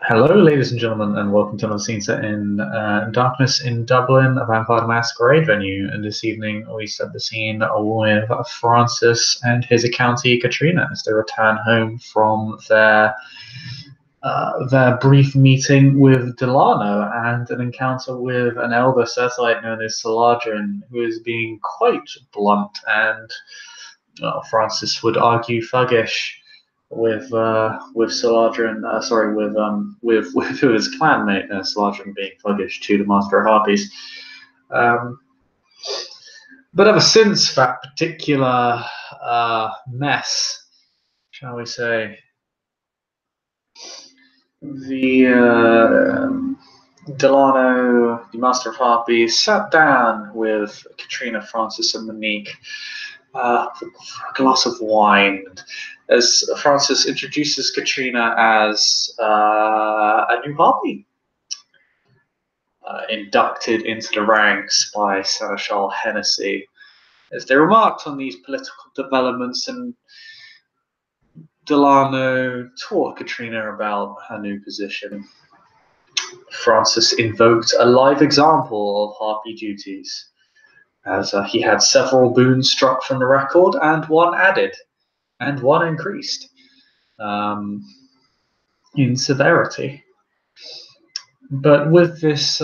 Hello, ladies and gentlemen, and welcome to another scene set in Darkness in Dublin, a Vampire Masquerade venue. And this evening, we set the scene with Francis and his accountant Katrina as they return home from their brief meeting with Delano and an encounter with an elder Setite known as Saladrin, who is being quite blunt and, Francis would argue, thuggish with Saladrin, with his clanmate, Saladrin being thuggish to the Master of Harpies. But ever since that particular mess, shall we say, Delano, the Master of Harpies, sat down with Katrina, Francis, and Monique for a glass of wine. As Francis introduces Katrina as a new Harpy, inducted into the ranks by Seneschal Hennessy, as they remarked on these political developments, and Delano taught Katrina about her new position. Francis invoked a live example of Harpy duties, as he had several boons struck from the record, and one added, and one increased in severity. But with this,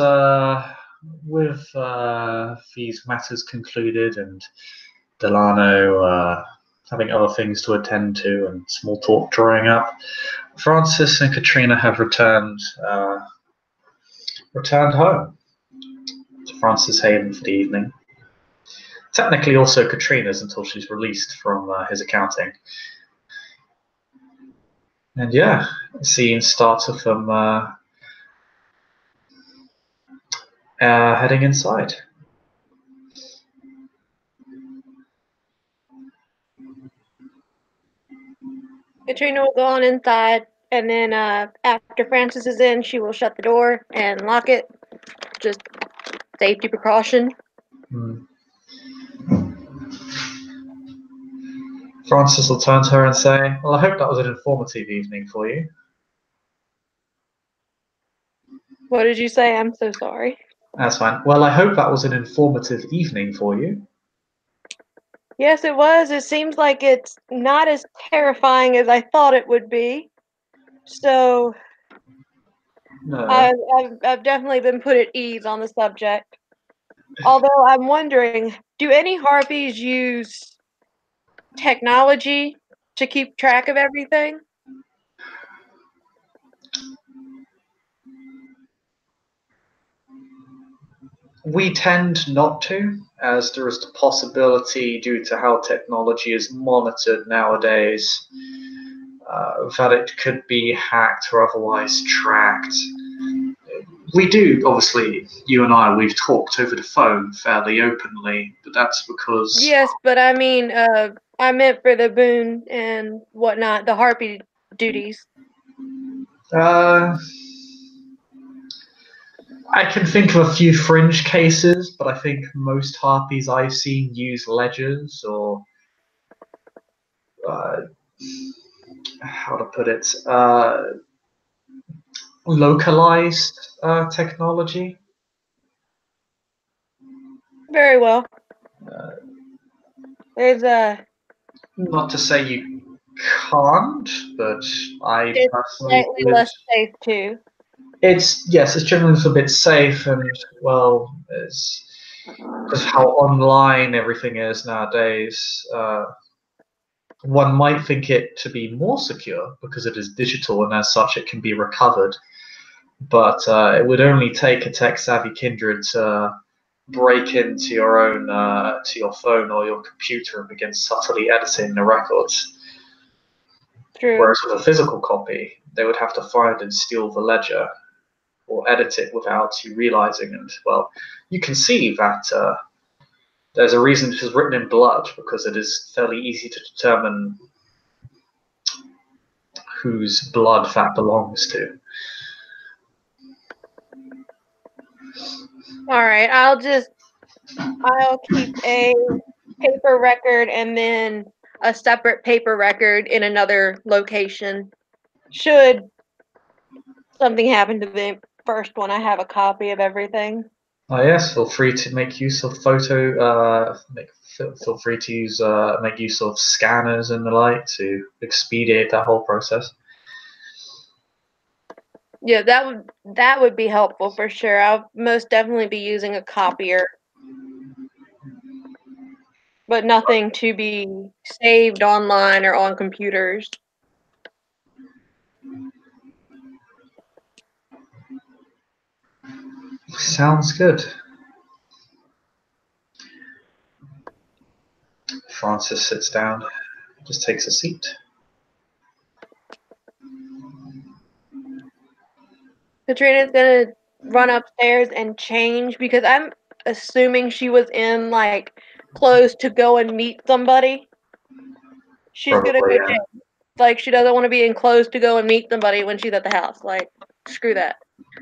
these matters concluded, and Delano having other things to attend to, and small talk drawing up, Francis and Katrina have returned home to Francis' haven for the evening. Technically, also Katrina's until she's released from his accounting. And yeah, the scene starts with them heading inside. Katrina will go on inside, and then after Francis is in, she will shut the door and lock it. Just safety precaution. Francis will turn to her and say, "Well, I hope that was an informative evening for you." What did you say? I'm so sorry. That's fine. Well, I hope that was an informative evening for you. Yes, it was. It seems like it's not as terrifying as I thought it would be. So No. I've definitely been put at ease on the subject. Although I'm wondering, do any Harpies use technology to keep track of everything? We tend not to, as there is the possibility, due to how technology is monitored nowadays, that it could be hacked or otherwise tracked. We do, obviously, you and I, we've talked over the phone fairly openly, but that's because... Yes, but I mean, I meant for the boon and whatnot, the Harpy duties. I can think of a few fringe cases, but I think most Harpies I've seen use ledgers or, how to put it, localized technology. Very well. There's a... Not to say you can't, but I personally... It's slightly less safe too. It's generally a little bit safe, and well, it's because how online everything is nowadays. One might think it to be more secure because it is digital, and as such, it can be recovered. But it would only take a tech-savvy kindred to break into your own, to your phone or your computer and begin subtly editing the records. True. Whereas with a physical copy, they would have to find and steal the ledger or edit it without you realizing. And well, you can see that there's a reason it is written in blood, because it is fairly easy to determine whose blood that belongs to. All right, I'll keep a paper record, and then a separate paper record in another location. Should something happen to the first one, I have a copy of everything. Oh yes, feel free to make use of feel free to use make use of scanners and the like to expedite that whole process. Yeah, that would be helpful for sure. I'll most definitely be using a copier, but nothing to be saved online or on computers. Sounds good. Francis sits down, just takes a seat. Katrina's gonna run upstairs and change because I'm assuming she was in like clothes to go and meet somebody. She's gonna Probably, go yeah. change. Like she doesn't want to be in clothes to go and meet somebody when she's at the house. Like screw that.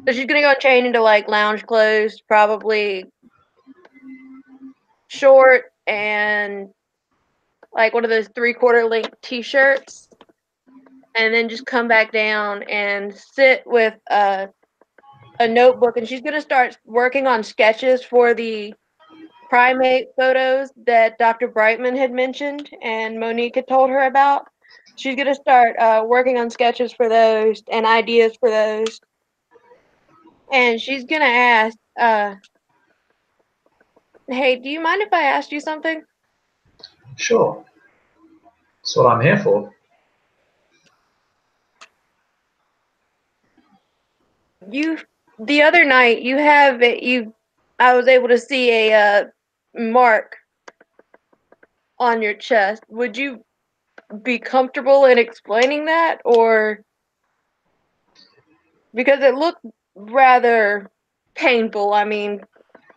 So she's gonna go and change into like lounge clothes, probably short and like one of those 3/4 length t-shirts, and then just come back down and sit with a notebook, and she's gonna start working on sketches for the primate photos that Dr. Brightman had mentioned and Monique had told her about. She's gonna start working on sketches for those and ideas for those, and she's gonna ask, "Hey, do you mind if I asked you something?" Sure. That's what I'm here for. You the other night I was able to see a mark on your chest. Would you be comfortable in explaining that, or because it looked rather painful? I mean,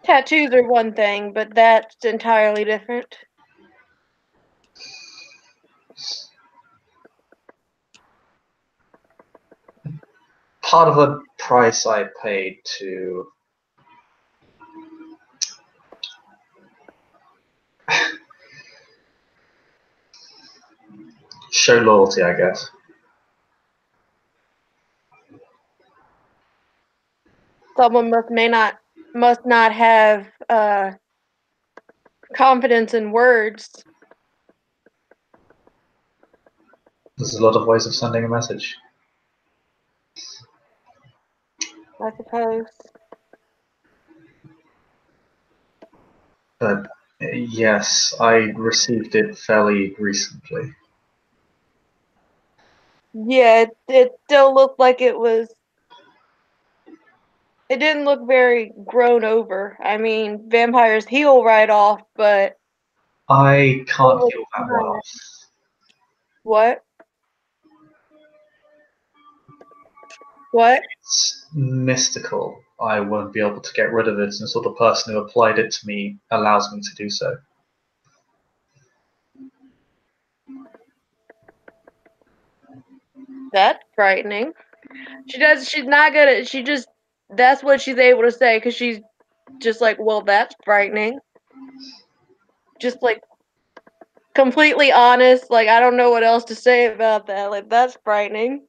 tattoos are one thing, but that's entirely different. Part of the price I paid to show loyalty, I guess. Someone must not have confidence in words. There's a lot of ways of sending a message. I suppose. But yes, I received it fairly recently. Yeah, it still looked like it was. It didn't look very grown over. I mean, vampires heal right off, but I can't heal that one off. what? What? It's mystical. I won't be able to get rid of it until the person who applied it to me allows me to do so. That's frightening. She's not good at, that's what she's able to say because she's just like, well, that's frightening. Just like completely honest. Like, I don't know what else to say about that. Like, that's frightening.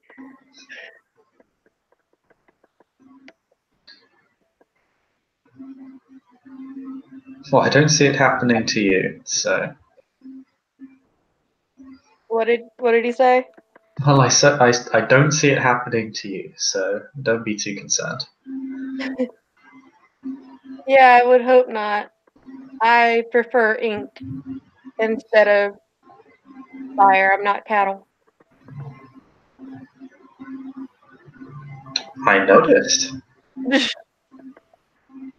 Well, I don't see it happening to you, so. What did he say? Well, I said I don't see it happening to you, so don't be too concerned. Yeah, I would hope not. I prefer ink instead of fire. I'm not cattle. I noticed.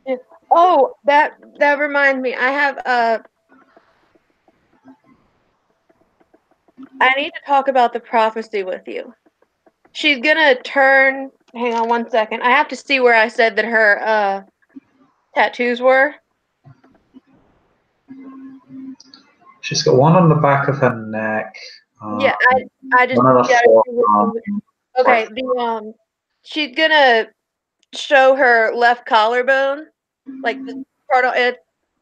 Yeah. Oh, that reminds me. I need to talk about the prophecy with you. She's gonna turn. Hang on one second. I have to see where I said that her tattoos were. She's got one on the back of her neck. Yeah, I just One on the gotta see forearm. okay, she's gonna show her left collarbone, like the part it's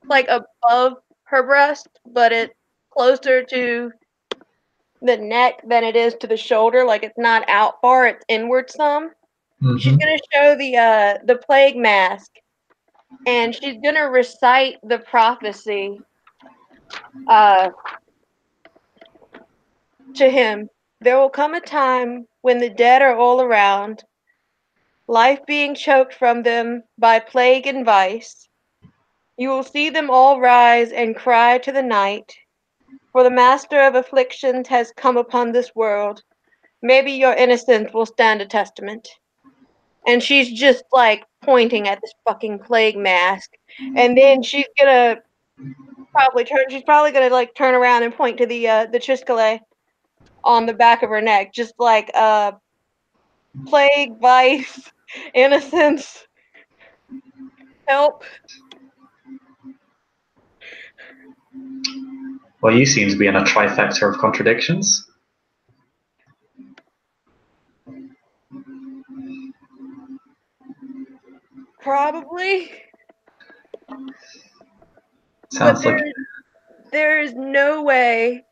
like above her breast, but it's closer to the neck than it is to the shoulder. Like it's not out far; it's inward some. She's gonna show the plague mask, and she's gonna recite the prophecy to him. There will come a time when the dead are all around, life being choked from them by plague and vice. You will see them all rise and cry to the night, for the master of afflictions has come upon this world. Maybe your innocence will stand a testament. And she's just like pointing at this fucking plague mask. And then she's gonna she's probably gonna like turn around and point to the Triskele on the back of her neck, just like plague, vice, innocence, help. Well, you seem to be in a trifecta of contradictions. Probably. Sounds like there is no way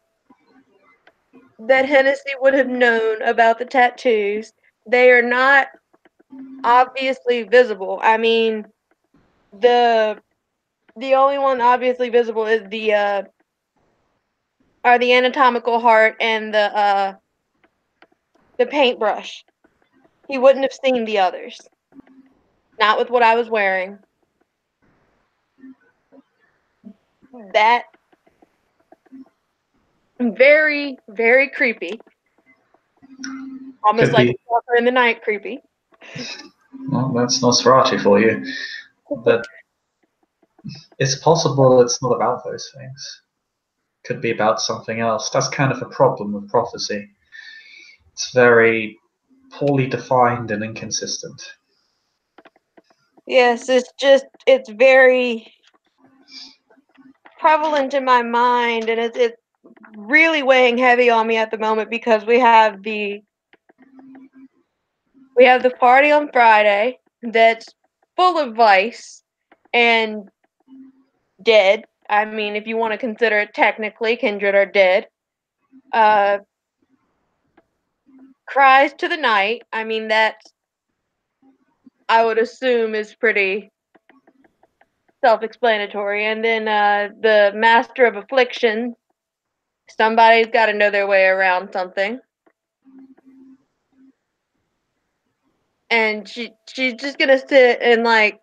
that Hennessy would have known about the tattoos. They are not obviously visible. I mean, the only one obviously visible is the anatomical heart and the paintbrush. He wouldn't have seen the others. Not with what I was wearing. That very, very creepy. Almost like a stalker in the night creepy. Well, that's Nosferatu for you. But it's possible it's not about those things. Could be about something else. That's kind of a problem with prophecy. It's very poorly defined and inconsistent. Yes, it's very prevalent in my mind, and it's really weighing heavy on me at the moment because we have the party on Friday that's full of vice and dead. I mean, if you want to consider it technically, kindred are dead. Cries to the night. I mean, that I would assume is pretty self-explanatory. And then the master of affliction. Somebody's got to know their way around something. And she's just gonna sit and like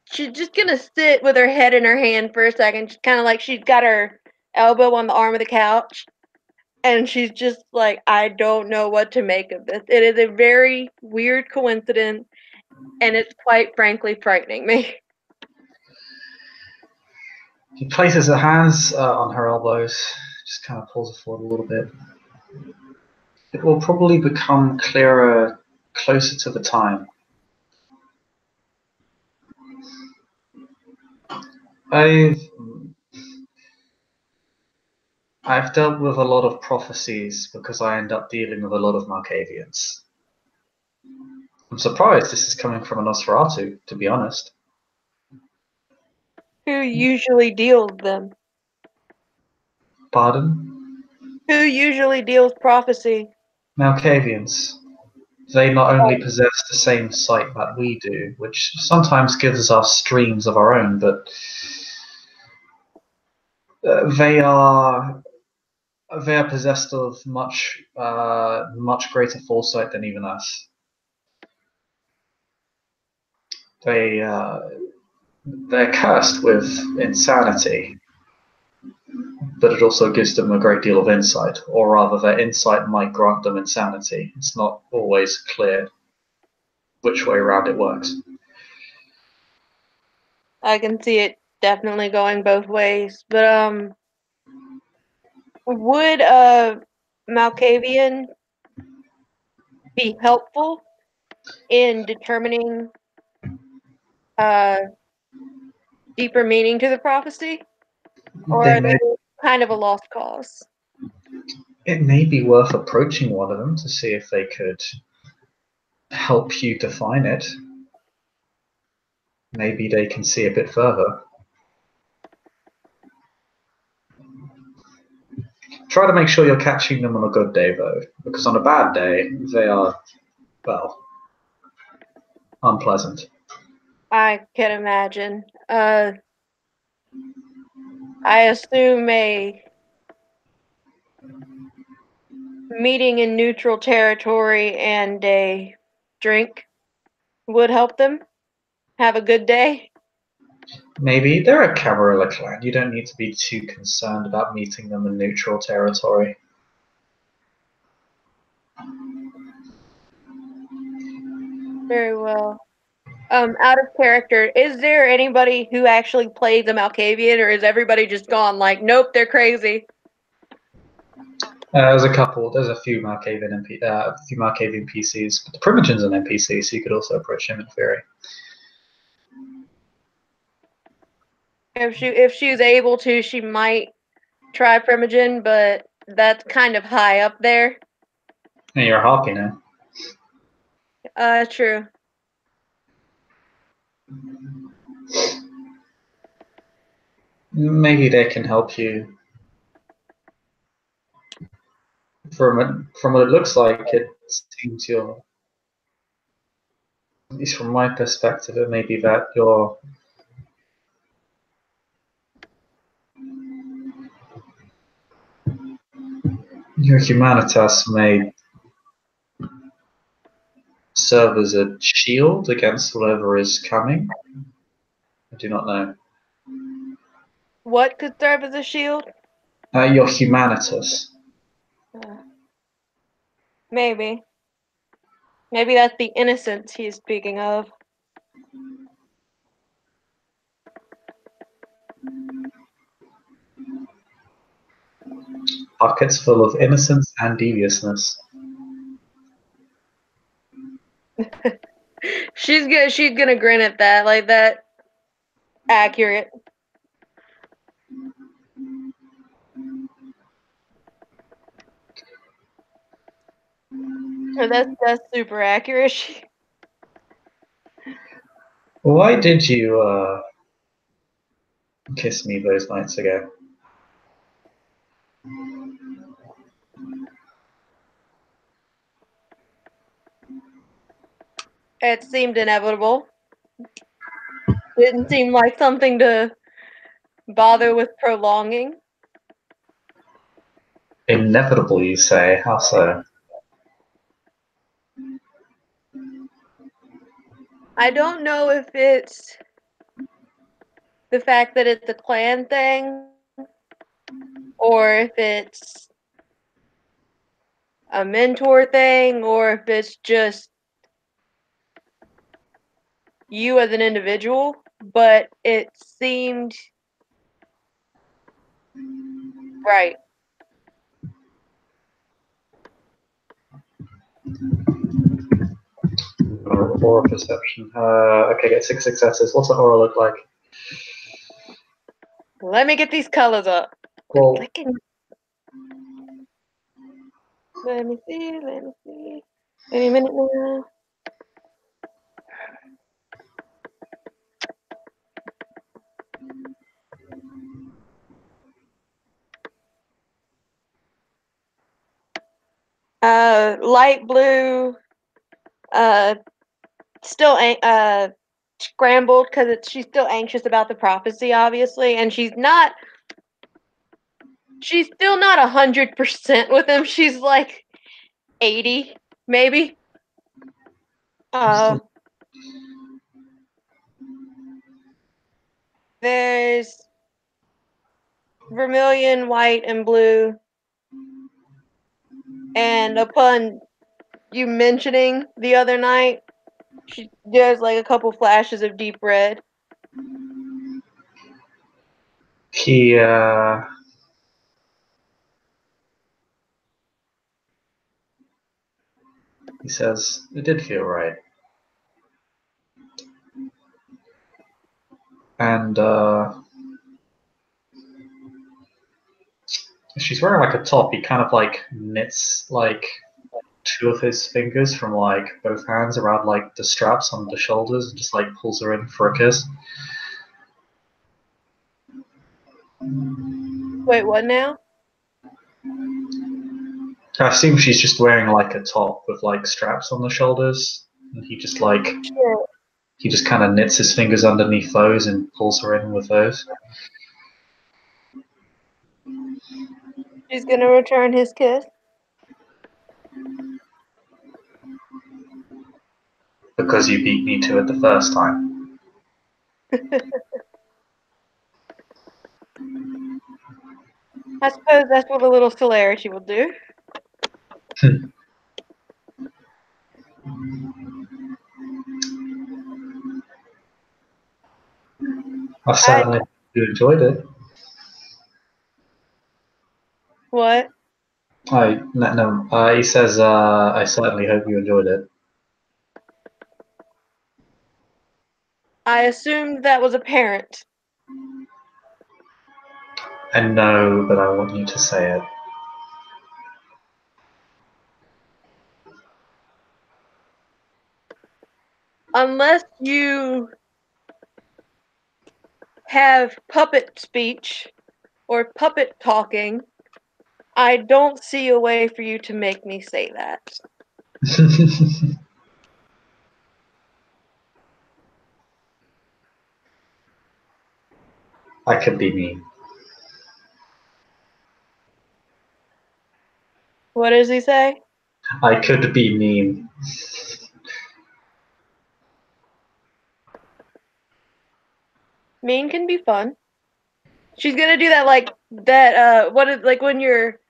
she's just gonna sit with her head in her hand for a second, kind of like she's got her elbow on the arm of the couch, and she's just like, I don't know what to make of this. It is a very weird coincidence, and it's quite frankly frightening me. He places her hands on her elbows, just kind of pulls her forward a little bit. It will probably become clearer closer to the time. I've dealt with a lot of prophecies because I end up dealing with a lot of Malkavians. I'm surprised this is coming from a Nosferatu, to be honest. Who usually deals them? Pardon? Who usually deals prophecy? Malkavians. They not only possess the same sight that we do, which sometimes gives us streams of our own, but they are possessed of much greater foresight than even us. They're cursed with insanity, but it also gives them a great deal of insight, or rather their insight might grant them insanity. It's not always clear which way around it works. I can see it definitely going both ways, but would a Malkavian be helpful in determining deeper meaning to the prophecy, or are they kind of a lost cause? It may be worth approaching one of them to see if they could help you define it. Maybe they can see a bit further. try to make sure you're catching them on a good day, though, because on a bad day, they are, well, unpleasant. I can imagine. I assume a meeting in neutral territory and a drink would help them have a good day. Maybe they're a Camarilla clan. You don't need to be too concerned about meeting them in neutral territory. Very well. Out of character, is there anybody who actually plays a Malkavian, or is everybody just gone like, nope, they're crazy? There's a couple. There's a few Malkavian PCs, but the Primogen's an NPC, so you could also approach him in theory. If she's able to, she might try Primogen, but that's kind of high up there. And you're a Harpy now. True. Maybe they can help you. From what it looks like, it seems you're, at least from my perspective, it may be that your humanitas may serve as a shield against whatever is coming. I do not know. What could serve as a shield? Your humanitas. Maybe. Maybe that's the innocence he's speaking of. Pockets full of innocence and deviousness. She's gonna grin at that, like that. Accurate. That's super accurate. Why did you kiss me those nights ago? It seemed inevitable. Didn't seem like something to bother with prolonging. Inevitable, you say? How so? I don't know if it's the fact that it's a clan thing, or if it's a mentor thing, or if it's just you as an individual, but it seemed right. Aura perception. Okay, get 6 successes. What's the aura look like? Let me get these colors up. Well, Let me see. Let me see. Give me a minute now. Light blue. Still scrambled because she's still anxious about the prophecy, obviously, and she's not. She's still not 100% with him. She's like 80, maybe. There's vermilion, white, and blue. And upon you mentioning the other night, she does like a couple flashes of deep red. He says, it did feel right. And she's wearing like a top. He kind of like knits like 2 of his fingers from like both hands around like the straps on the shoulders and just like pulls her in for a kiss. Wait, what now? I assume she's just wearing like a top with like straps on the shoulders, and he just Sure. kind of knits his fingers underneath those and pulls her in with those. She's gonna return his kiss. Because you beat me to it the first time. I suppose that's what a little celerity will do. I certainly hope you enjoyed it. What? He says, I certainly hope you enjoyed it. I assumed that was apparent. I know, but I want you to say it. Unless you have puppet speech or puppet talking, I don't see a way for you to make me say that. I could be mean. What does he say? I could be mean. Mean can be fun. She's gonna do that like that what is like when you're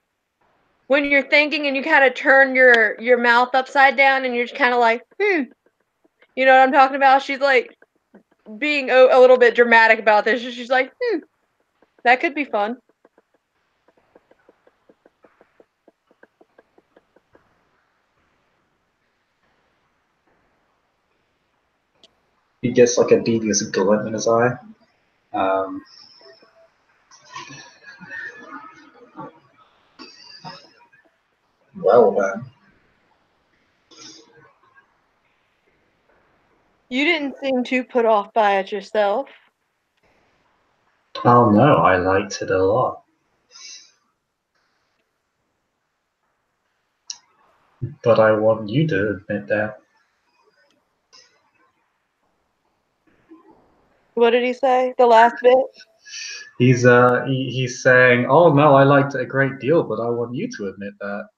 thinking and you kind of turn your mouth upside down and you're just kind of like, you know what I'm talking about? She's like being a little bit dramatic about this. She's like, that could be fun. He gets like a devious glint in his eye. Well then. You didn't seem too put off by it yourself. Oh no, I liked it a lot. But I want you to admit that. What did he say? The last bit? He's saying, "Oh no, I liked it a great deal, but I want you to admit that."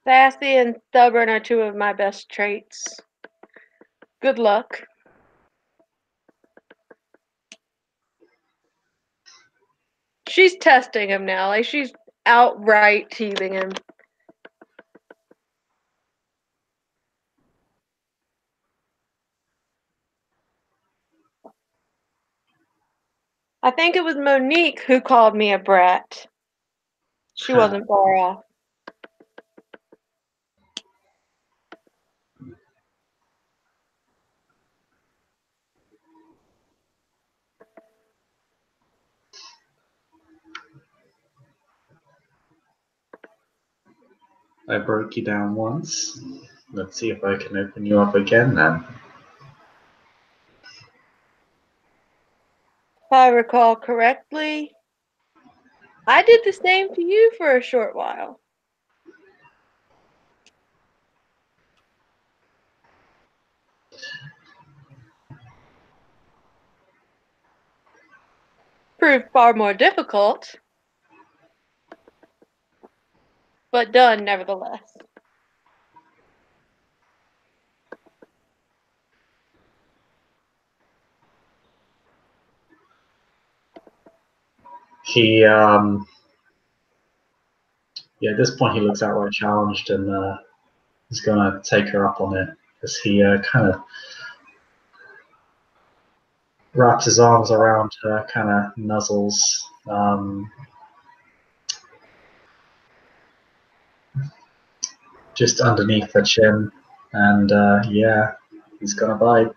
Sassy and stubborn are two of my best traits. Good luck. She's testing him now. Like, she's outright teasing him. I think it was Monique who called me a brat. She wasn't far off. I broke you down once. Let's see if I can open you up again then. If I recall correctly, I did the same to you for a short while. Proved far more difficult, but done nevertheless. He at this point he looks outright challenged and he's gonna take her up on it as he kind of wraps his arms around her, kind of nuzzles. Just underneath her chin, and yeah, he's gonna bite.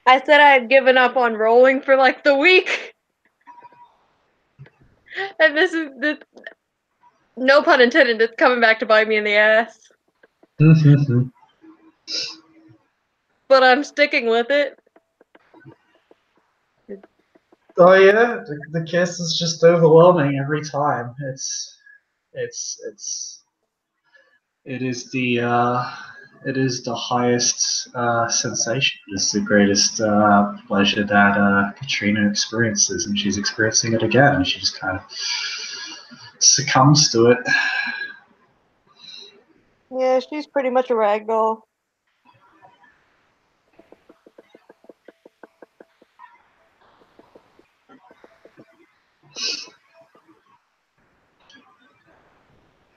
I said I had given up on rolling for like the week. And this, no pun intended, it's coming back to bite me in the ass. But I'm sticking with it. Oh yeah, the kiss is just overwhelming every time. It's it is the it is the highest sensation. It's the greatest pleasure that Katrina experiences, and she's experiencing it again. She just kind of succumbs to it. Yeah, she's pretty much a ragdoll.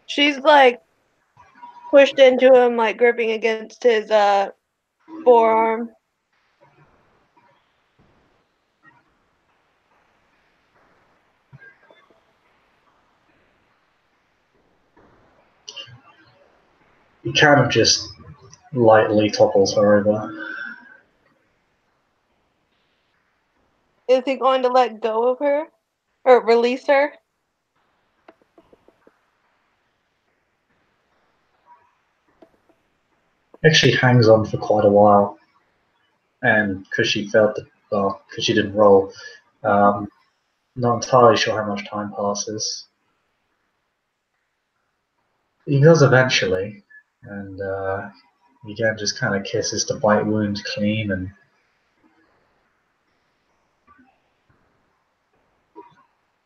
She's like pushed into him, like gripping against his forearm. He kind of just lightly topples her over. Is he going to let go of her? Or release her? Actually hangs on for quite a while, and because she felt that, well, because she didn't roll, not entirely sure how much time passes. He does eventually, and again just kind of kisses the bite wound clean and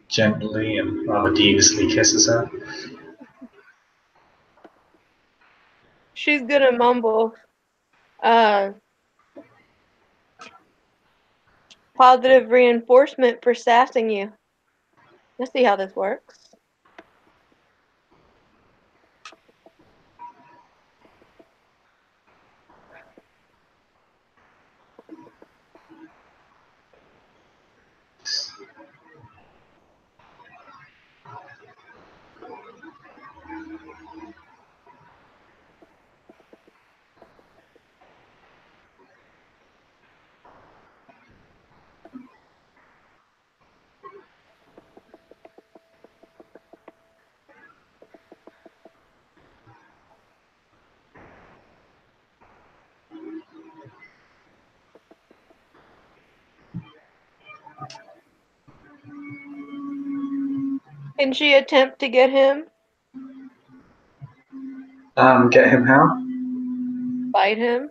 gently and rather deviously kisses her. She's gonna mumble, uh, positive reinforcement for sassing you. Let's see how this works. Can she attempt to get him? Get him how? Bite him?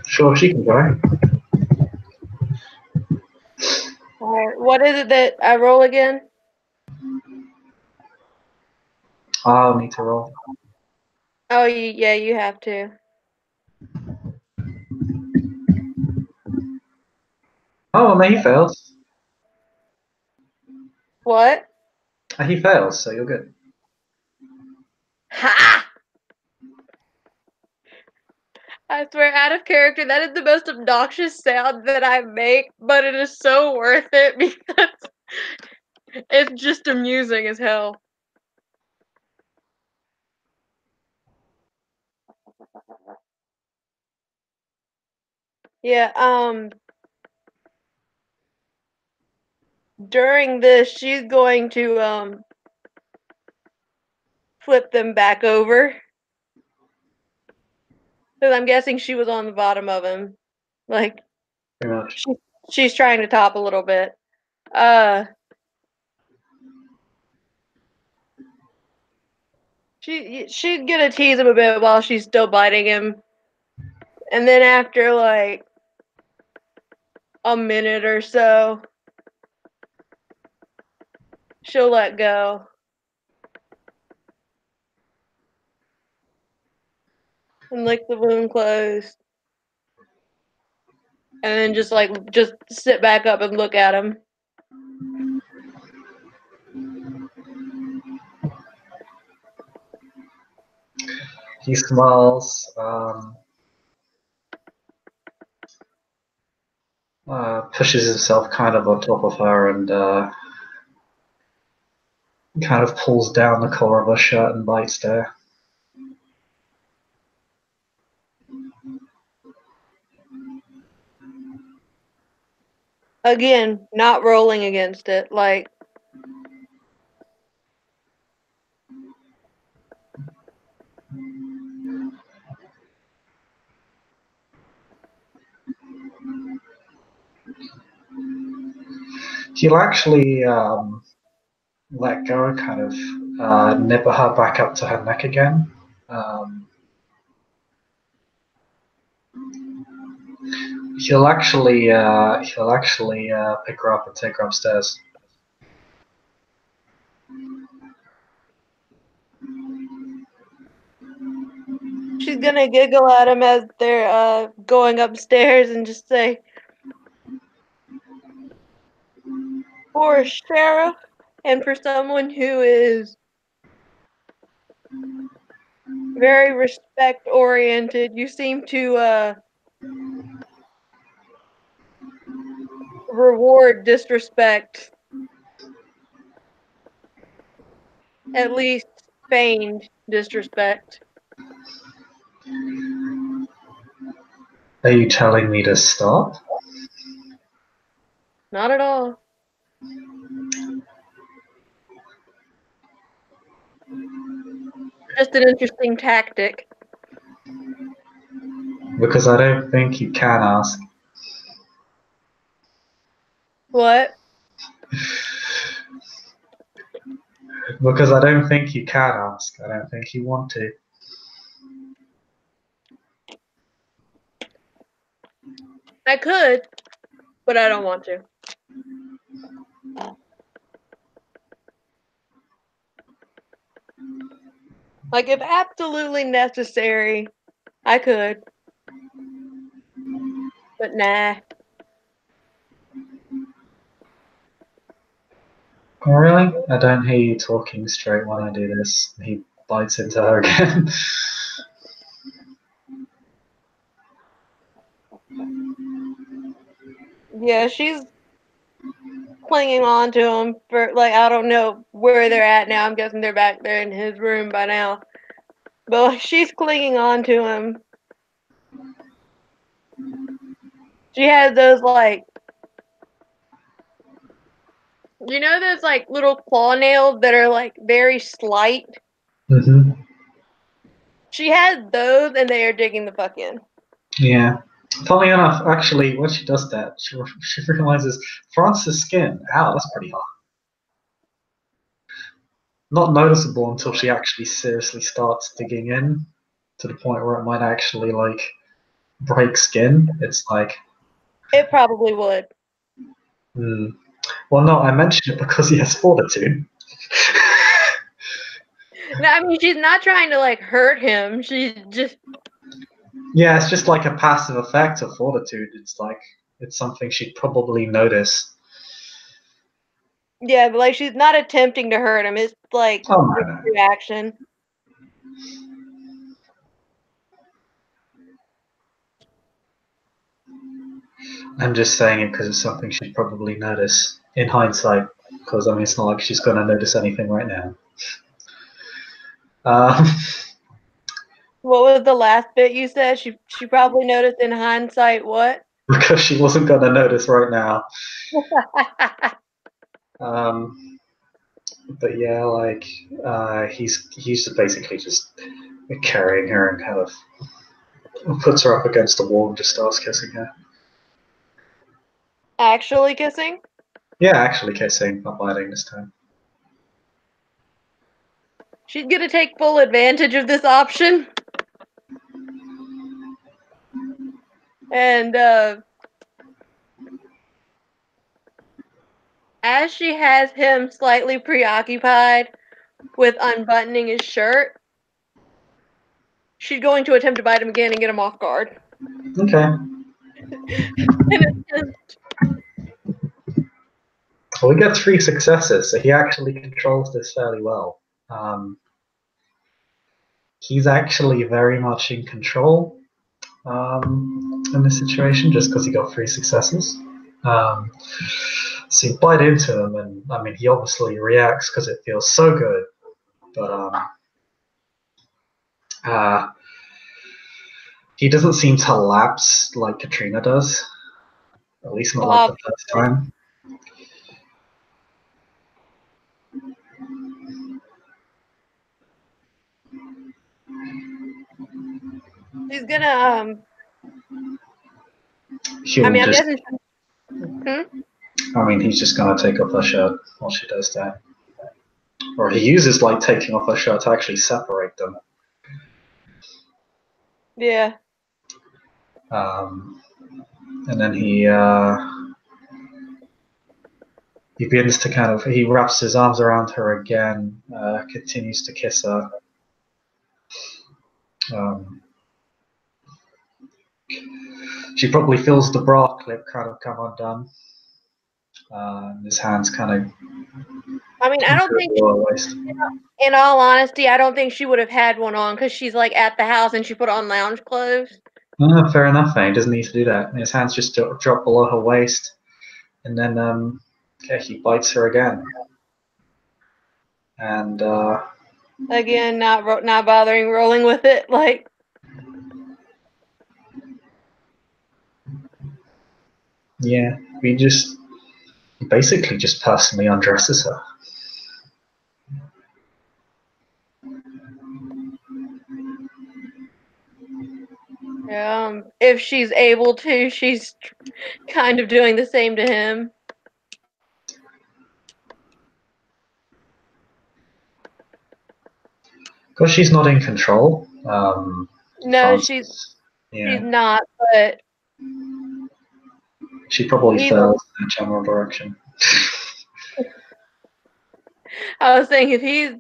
Sure, she can go. Alright, what is it that I roll again? I'll need to roll. Oh, yeah, you have to. Oh, no, he fails. What? He fails, so you're good. Ha! I swear, out of character, that is the most obnoxious sound that I make, but it is so worth it because it's just amusing as hell. Yeah, during this, she's going to, flip them back over. Because I'm guessing she was on the bottom of him. Like, Pretty much. she's trying to top a little bit. Uh, she's gonna tease him a bit while she's still biting him. And then after, like, a minute or so, she'll let go. And lick the wound closed. And then just sit back up and look at him. He smiles, pushes himself kind of on top of her and kind of pulls down the collar of her shirt and bites there. Again, not rolling against it. Like, He'll actually let go, kind of nibble her back up to her neck again. He'll actually pick her up and take her upstairs. She's gonna giggle at him as they're going upstairs and just say, "For a sheriff and for someone who is very respect oriented, you seem to reward disrespect, at least feigned disrespect." Are you telling me to stop? Not at all. Just an interesting tactic. Because I don't think you can ask. What? Because I don't think you can ask. I don't think you want to. I could, but I don't want to. Like, if absolutely necessary, I could. But nah. Oh, really? I don't hear you talking straight when I do this. He bites into her again. Yeah, she's clinging on to him for, like, I don't know where they're at now. I'm guessing they're back there in his room by now. But like, she's clinging on to him. She has those, like, you know those, like, little claw nails that are, like, very slight? Mm-hmm. She has those, and they are digging the fuck in. Yeah. Funnily enough, actually, when she does that, she realizes Francis' skin. Ow, that's pretty hot. Not noticeable until she actually seriously starts digging in to the point where it might actually, like, break skin. It's like, It probably would. Well, no, I mentioned it because he has fortitude. No, I mean, she's not trying to, like, hurt him. She's just... Yeah, it's just like a passive effect of fortitude. It's like, it's something she'd probably notice. Yeah, but, like, she's not attempting to hurt him. It's, like, Oh, a no. reaction. I'm just saying it because it's something she'd probably notice in hindsight. Because, I mean, it's not like she's going to notice anything right now. What was the last bit you said? She probably noticed in hindsight what? Because she wasn't going to notice right now. But yeah, like, he's basically just carrying her and kind of puts her up against the wall and just starts kissing her. Actually kissing? Yeah, actually kissing, not biting this time. She's gonna take full advantage of this option. And as she has him slightly preoccupied with unbuttoning his shirt, she's going to attempt to bite him again and get him off guard. Okay. Well, we get 3 successes, so he actually controls this fairly well. He's actually very much in control in this situation, just because he got 3 successes. So you bite into him, and I mean, he obviously reacts because it feels so good, but he doesn't seem to lapse like Katrina does, at least not like the first time. She's gonna He'll I mean, I'm just. guessing. I mean, he's just gonna take off her shirt while she does that, or he uses like taking off her shirt to actually separate them. Yeah. And then he begins to he wraps his arms around her again, continues to kiss her. She probably feels the bra clip kind of come undone. And his hands kind of. I mean, I don't think. In all honesty, I don't think she would have had one on because she's like at the house and she put on lounge clothes. Fair enough, mate. He doesn't need to do that. His hands just drop below her waist, and then he bites her again. And again, not bothering rolling with it, like. Yeah, he basically just personally undresses her. If she's able to, she's kind of doing the same to him. Because she's not in control. No, she's not, but she probably fails in a general direction. I was saying if he's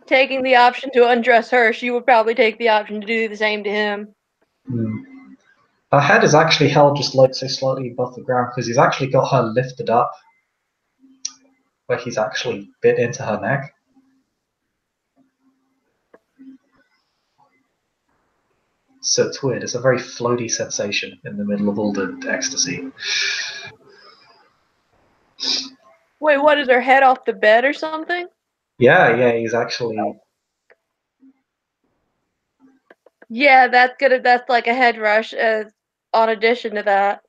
taking the option to undress her, she would probably take the option to do the same to him. Her head is actually held just like so slightly above the ground because he's actually got her lifted up where he's actually bit into her neck. So it's weird. It's a very floaty sensation in the middle of all the ecstasy. Wait, what, is her head off the bed or something? Yeah, he's actually. Yeah, that's like a head rush on addition to that.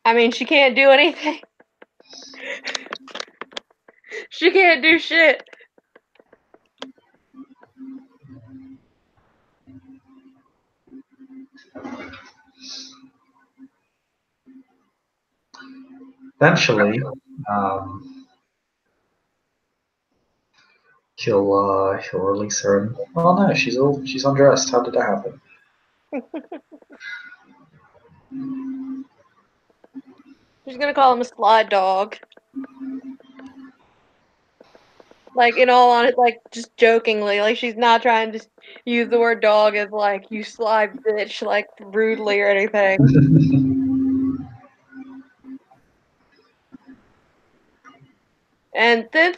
I mean, she can't do anything. She can't do shit. Eventually, he'll release her and no, she's undressed. How did that happen? She's gonna call him a slide dog. Like, in all honesty, like, just jokingly. Like, she's not trying to use the word dog as, like, you slide bitch, like, rudely or anything. And since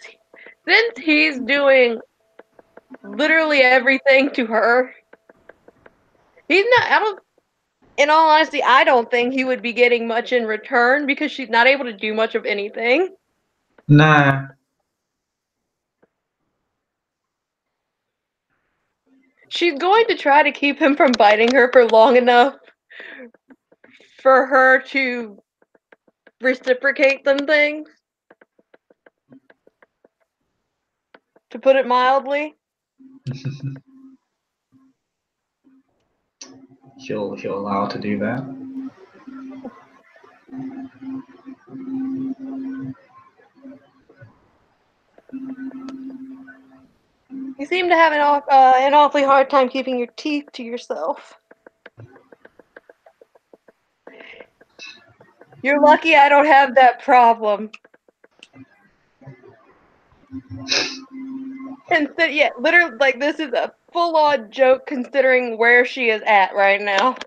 he's doing literally everything to her, he's not, in all honesty, I don't think he would be getting much in return because she's not able to do much of anything. Nah. She's going to try to keep him from biting her for long enough for her to reciprocate some things, to put it mildly. He'll allow her to do that. You seem to have an awfully hard time keeping your teeth to yourself. You're lucky I don't have that problem. And so, yeah, literally, like, this is a full-on joke considering where she is at right now.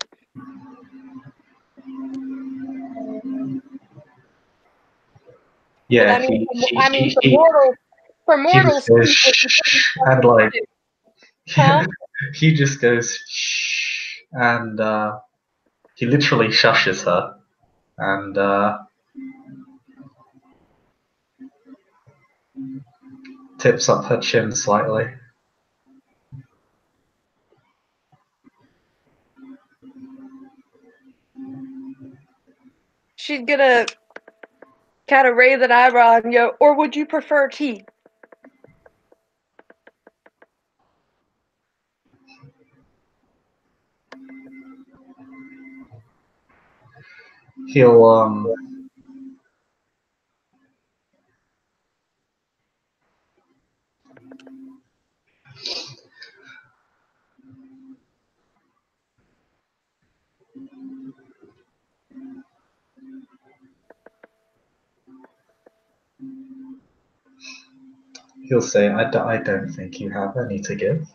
Yeah, for mortals, and like, yeah, he just goes shh, and he literally shushes her, and tips up her chin slightly. She's gonna kind of raise an eyebrow and go, or would you prefer teeth? He'll he'll say, I don't think you have any to give.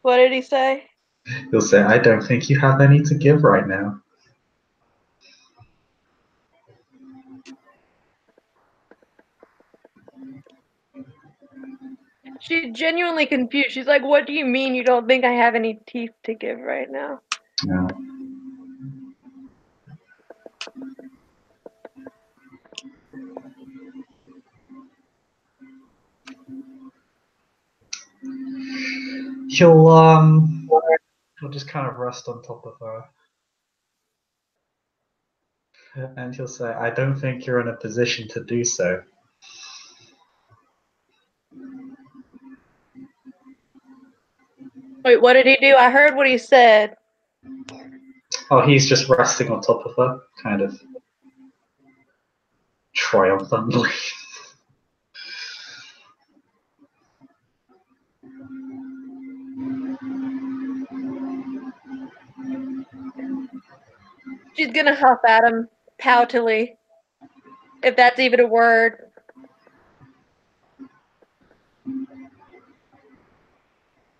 What did he say? He'll say, I don't think you have any to give right now. She's genuinely confused. She's like, what do you mean you don't think I have any teeth to give right now? No. He'll just kind of rest on top of her. And he'll say, I don't think you're in a position to do so. Wait, what did he do? I heard what he said. Oh, he's just resting on top of her, kind of triumphantly. She's gonna huff at him, poutily, if that's even a word.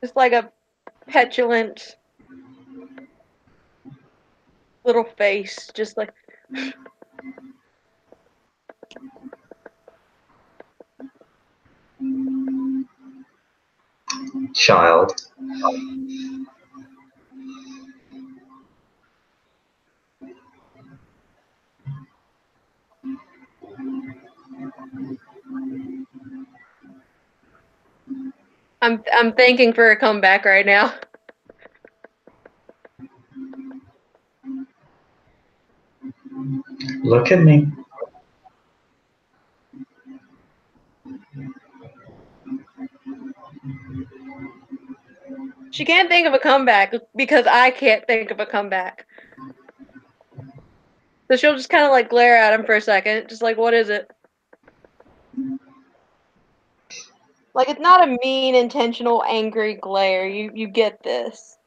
Just like a petulant little face, just like. Child. I'm thanking for a comeback right now. Look at me. She can't think of a comeback because I can't think of a comeback. So she'll just kind of like glare at him for a second, just like, what is it? Like, it's not a mean, intentional, angry glare. You get this.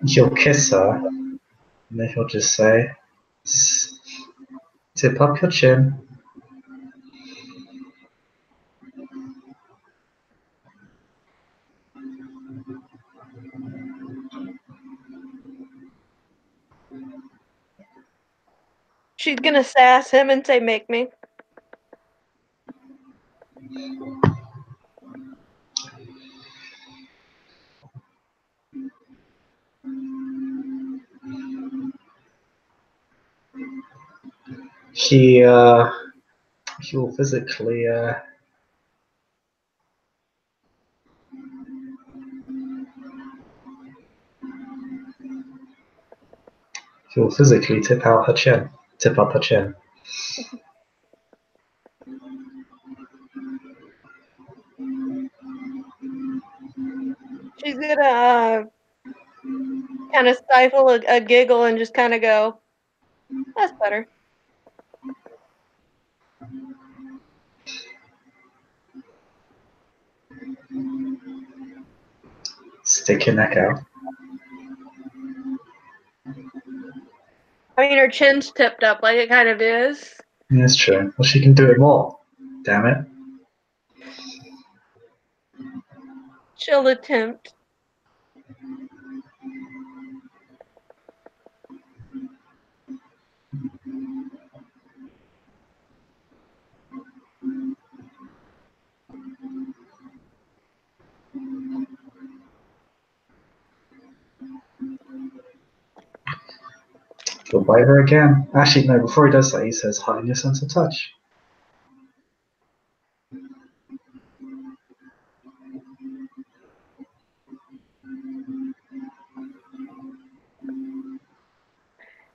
He'll kiss her, and then he'll just say, tip up your chin. She's gonna sass him and say, make me. He'll physically tip out her chin, tip up her chin. She's gonna kind of stifle a giggle and just kind of go, that's better. Stick your neck out. I mean, her chin's tipped up like it kind of is. That's true. Well, she can do it more. Damn it. She'll attempt. He'll bite her again. Actually, no, before he does that, he says, heighten your sense of touch.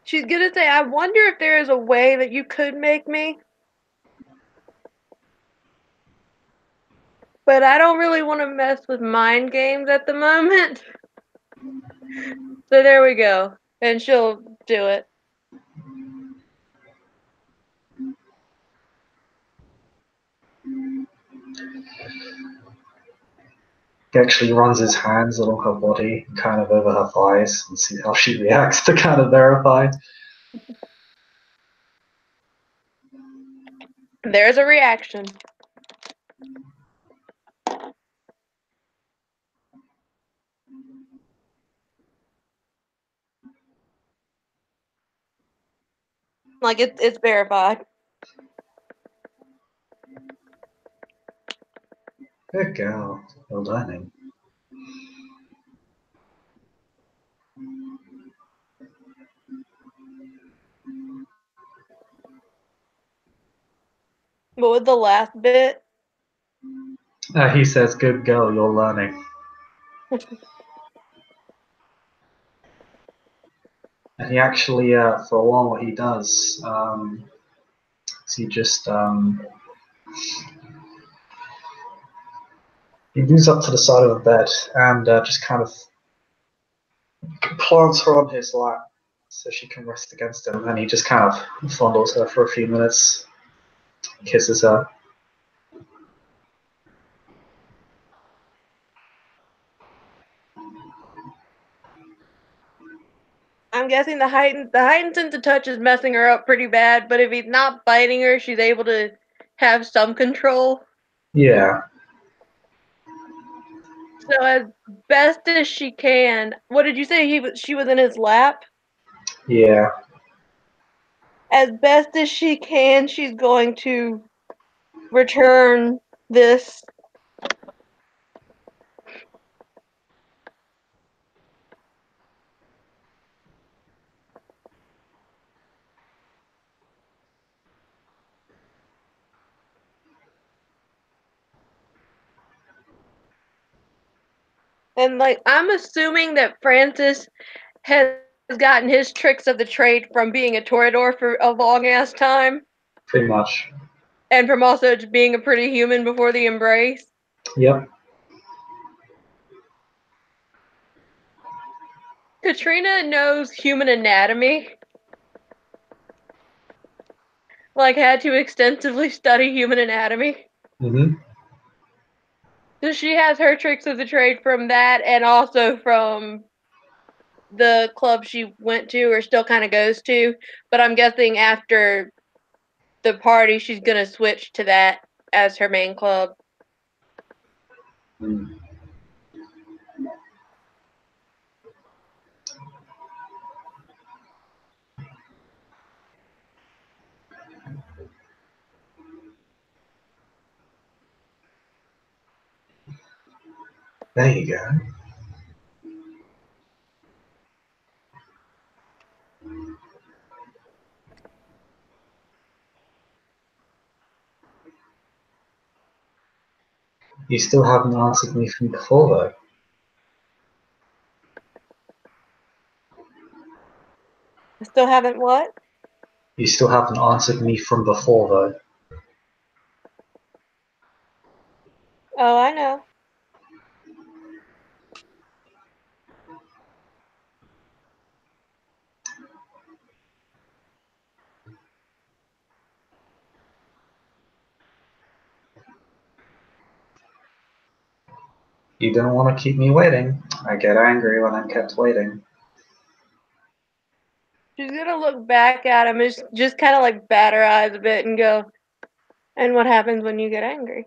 She's gonna say, I wonder if there is a way that you could make me. But I don't really want to mess with mind games at the moment. So there we go. And she'll do it. He actually runs his hands along her body, kind of over her thighs, and see how she reacts to kind of verify. There's a reaction. Like it's verified. Good girl. You're learning. But with the last bit, He says, good girl, you're learning. And he actually, for a while, what he does is he just he moves up to the side of the bed and just kind of plants her on his lap so she can rest against him. And he just kind of fondles her for a few minutes, kisses her. I'm guessing the heightened sense of touch is messing her up pretty bad, but if he's not biting her, she's able to have some control. Yeah. So as best as she can, what did you say she was in his lap? Yeah. As best as she can, she's going to return this. And like I'm assuming that Francis has gotten his tricks of the trade from being a toreador for a long ass time. Pretty much. And from also just being a pretty human before the embrace. Yep. Katrina knows human anatomy. Like had to extensively study human anatomy. Mm-hmm. So she has her tricks of the trade from that and also from the club she went to or still kind of goes to. But I'm guessing after the party, she's going to switch to that as her main club. Mm. There you go. You still haven't answered me from before, though. I still haven't what? You still haven't answered me from before, though. Oh, I know. You don't want to keep me waiting. I get angry when I'm kept waiting. She's gonna look back at him and just kind of like bat her eyes a bit and go, and what happens when you get angry?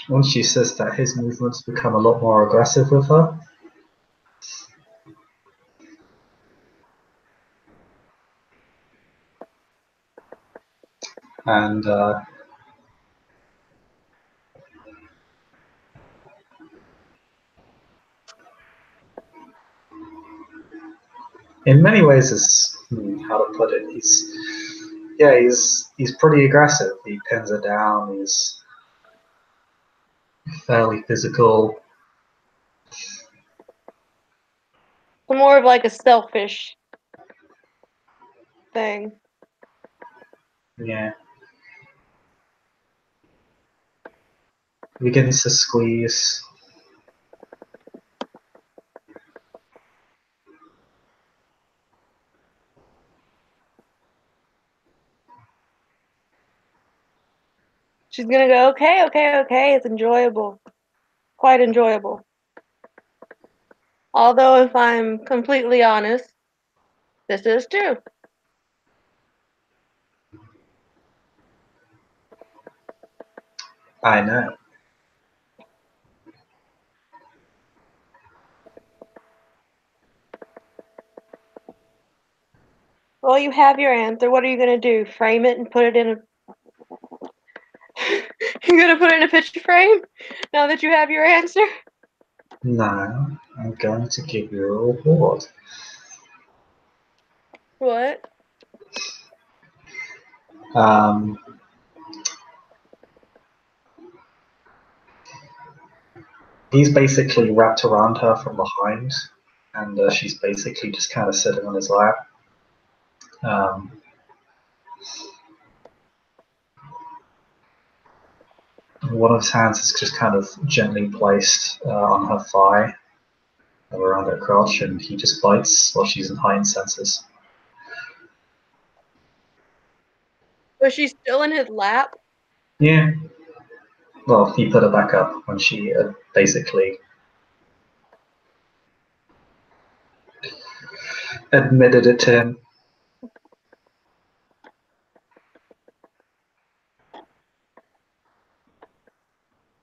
When she says that his movements become a lot more aggressive with her, And in many ways, it's how to put it. He's pretty aggressive. He pins her down. He's fairly physical. More of like a selfish thing. Yeah. He begins to squeeze. She's gonna go, okay, okay, okay, it's enjoyable. Quite enjoyable. Although, if I'm completely honest, this is too. I know. Well, you have your answer. What are you gonna do? Frame it and put it in a. You're gonna put it in a picture frame now that you have your answer? No, I'm going to give you a reward. What? Um, he's basically wrapped around her from behind, and she's basically just kind of sitting on his lap. Um, one of his hands is just kind of gently placed on her thigh, around her crotch, and he just bites while she's in heightened senses. Was she still in his lap? Yeah. Well, he put her back up when she basically admitted it to him.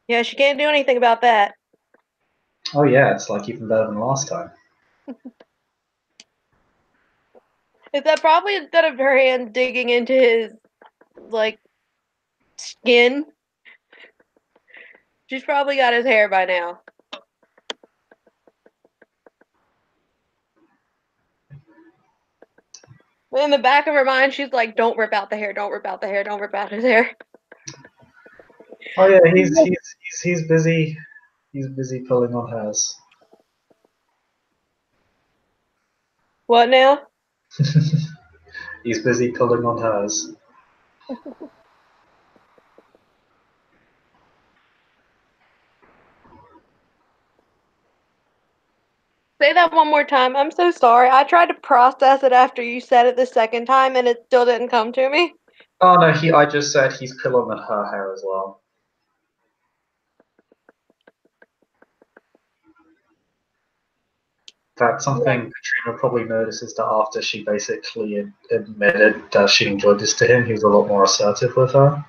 Yeah, she can't do anything about that. Oh yeah, it's like even better than last time. Is that probably instead of her hand digging into his, like, skin? She's probably got his hair by now. But in the back of her mind, she's like, don't rip out the hair, don't rip out the hair, don't rip out his hair. Oh yeah, he's busy. He's busy pulling on hers. What now? He's busy pulling on hers. Say that one more time. I'm so sorry. I tried to process it after you said it the second time and it still didn't come to me. Oh no, I just said he's pulling at her hair as well. That's something Katrina probably notices that after she basically admitted that she enjoyed this to him, he was a lot more assertive with her.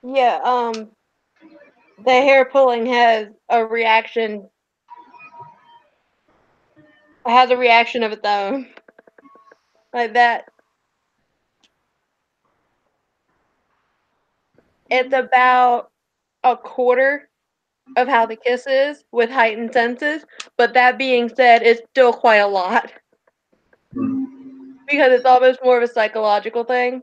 Yeah, the hair pulling has a reaction of its own. Like that. It's about a quarter of how the kiss is with heightened senses, but that being said, it's still quite a lot. Because it's almost more of a psychological thing.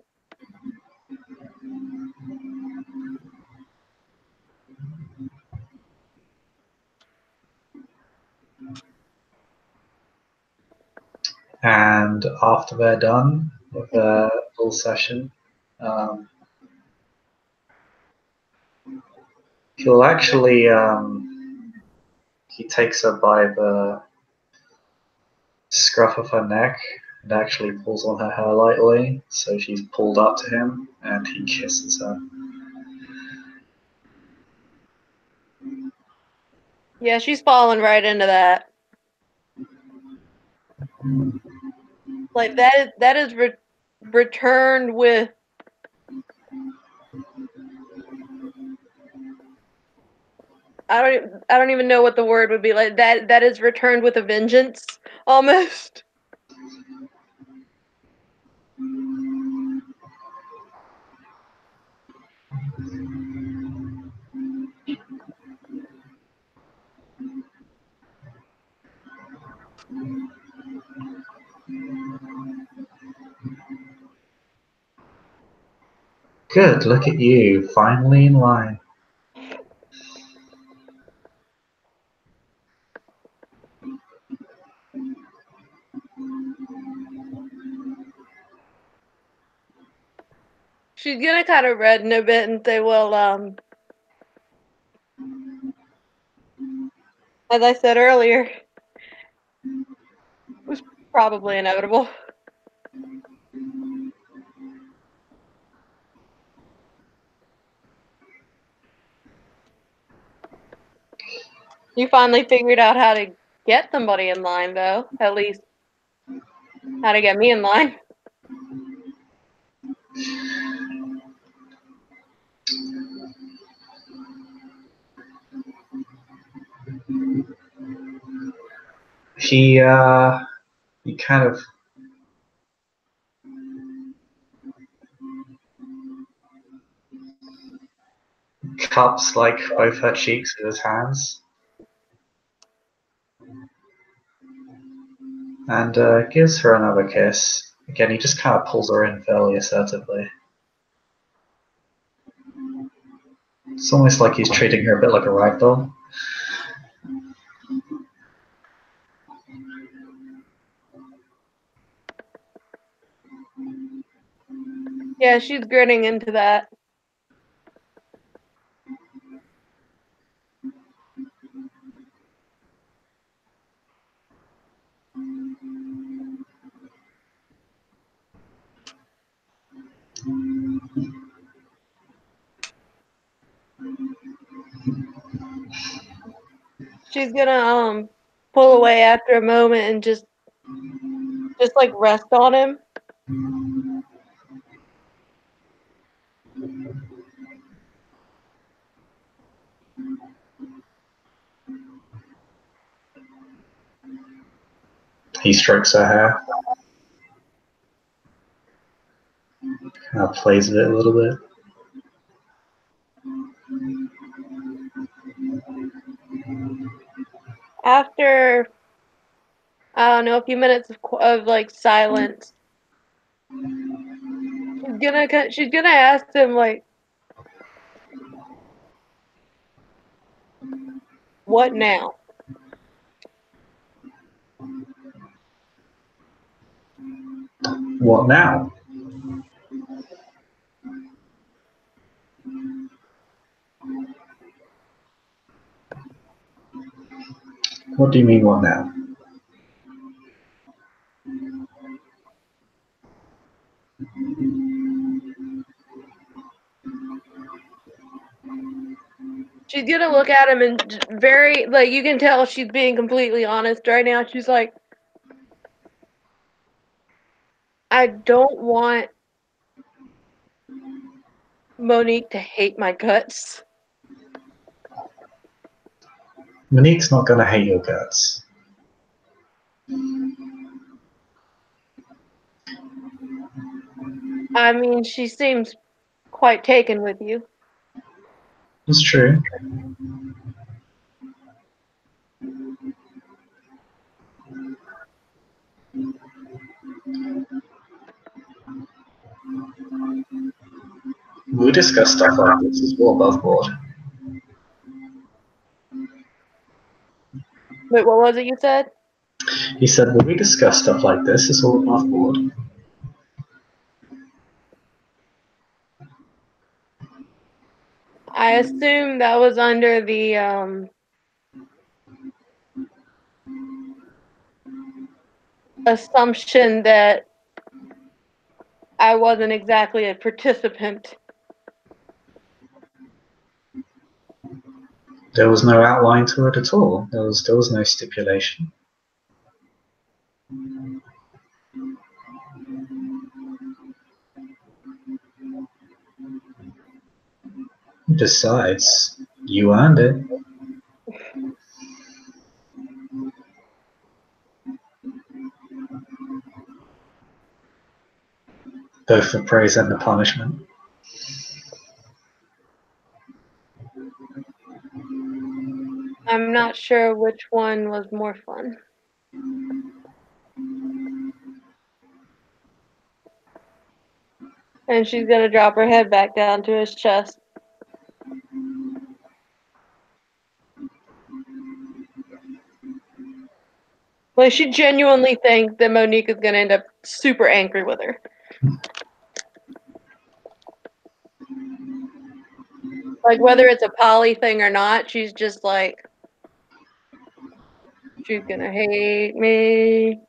And after they're done with their full session, um, he'll actually he takes her by the scruff of her neck and actually pulls on her hair lightly, so she's pulled up to him, and he kisses her. Yeah, she's falling right into that. Like that is returned with I don't even know what the word would be like that is returned with a vengeance almost. Good, look at you, finally in line. She's gonna kind of redden a bit and say, well, as I said earlier, it was probably inevitable. You finally figured out how to get somebody in line, though. At least, how to get me in line. He kind of cups like both her cheeks with his hands and gives her another kiss. Again, he just kind of pulls her in fairly assertively. It's almost like he's treating her a bit like a rag doll. Yeah, she's grinning into that. She's gonna pull away after a moment and just like rest on him. He strokes her hair, kind of plays with it a little bit. After, I don't know, a few minutes of like silence, she's gonna ask him like, "What now?" What now? What do you mean, what now? She's gonna look at him and very, like, you can tell she's being completely honest right now. She's like, I don't want Monique to hate my guts. Monique's not gonna hate your guts. I mean, she seems quite taken with you. It's true. We discuss stuff like this as well above board. Wait, what was it you said? He said, when we discuss stuff like this, it's all above board. I assume that was under the assumption that I wasn't exactly a participant. There was no outline to it at all. There was no stipulation. Besides, you earned it. Both the praise and the punishment. I'm not sure which one was more fun. And she's gonna drop her head back down to his chest. Like, she genuinely thinks that Monique is gonna end up super angry with her. Like, whether it's a poly thing or not, she's just like, she's gonna hate me.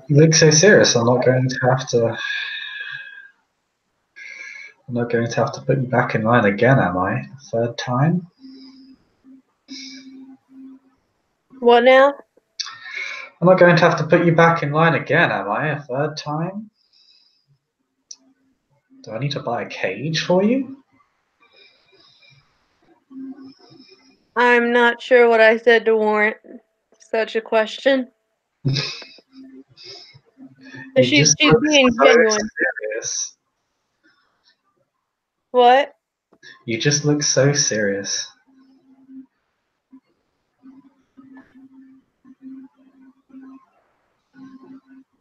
You look so serious. I'm not going to have to put you back in line again, am I? Third time? What now? I'm not going to have to put you back in line again, am I? A third time? Do I need to buy a cage for you? I'm not sure what I said to warrant such a question. She's being genuine. Serious. What? You just look so serious.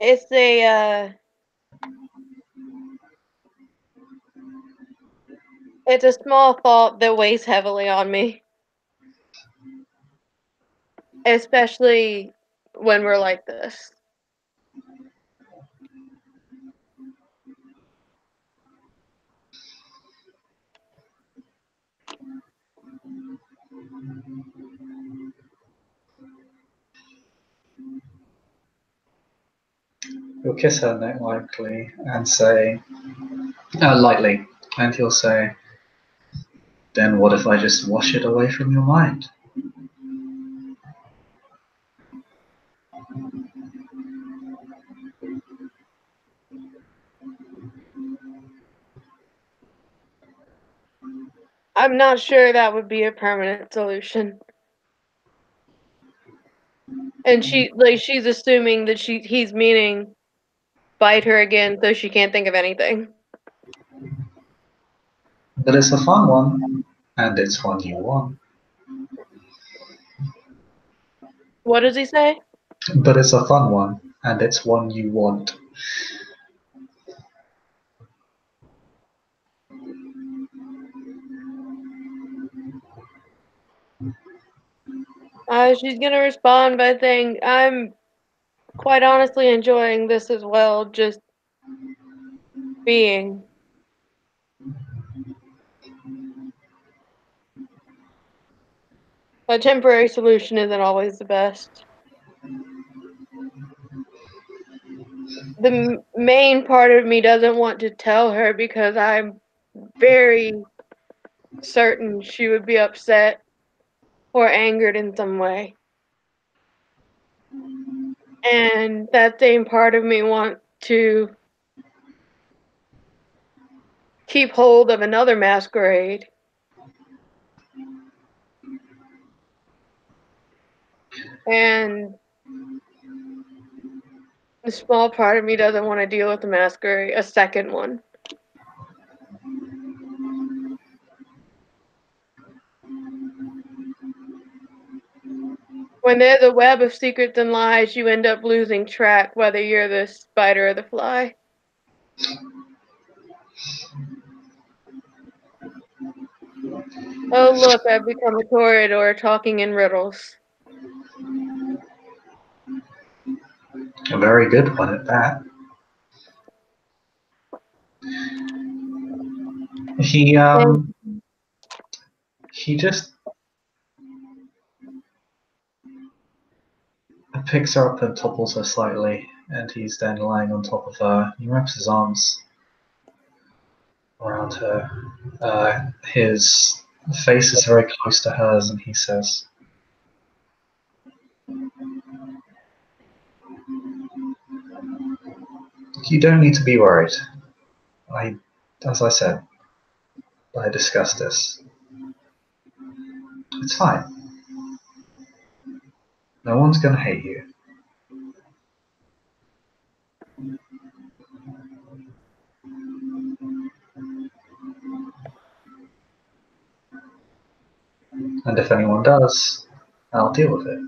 It's a it's a small fault that weighs heavily on me. Especially when we're like this. You'll kiss her neck lightly and say, lightly, and he'll say, then what if I just wash it away from your mind? I'm not sure that would be a permanent solution. And she's assuming that he's meaning bite her again so she can't think of anything. But it's a fun one, and it's one you want. What does he say? But it's a fun one, and it's one you want. She's gonna respond by saying, I'm quite honestly enjoying this as well, just being. A temporary solution isn't always the best. The main part of me doesn't want to tell her because I'm very certain she would be upset or angered in some way. And that same part of me wants to keep hold of another masquerade. And a small part of me doesn't want to deal with the masquerade, a second one. When there's a web of secrets and lies, you end up losing track whether you're the spider or the fly. Oh look, I've become a corridor talking in riddles. A very good one at that. He just picks her up and topples her slightly, and he's then lying on top of her. He wraps his arms around her. His face is very close to hers, and he says, you don't need to be worried. As I said, I discussed this. It's fine. No one's gonna hate you. And if anyone does, I'll deal with it.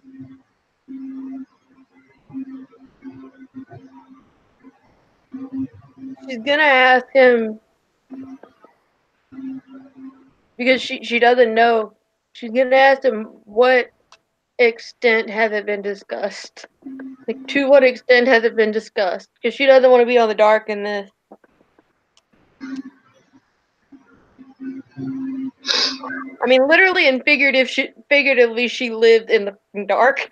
She's gonna ask him because she doesn't know. She's gonna ask him what extent has it been discussed? Like, to what extent has it been discussed? Because she doesn't want to be on the dark in this. I mean, literally and figuratively, she lived in the dark.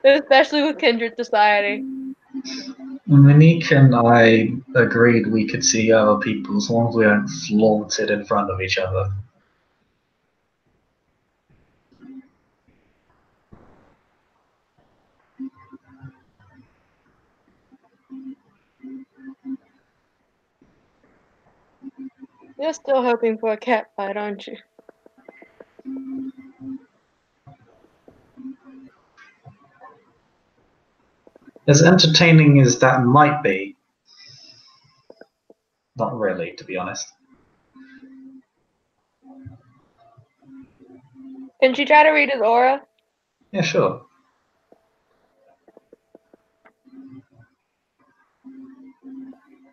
Especially with kindred society. Monique and I agreed we could see other people as long as we don't flaunt it in front of each other. You're still hoping for a cat fight, aren't you? As entertaining as that might be, not really, to be honest. Can she try to read his aura? Yeah, sure.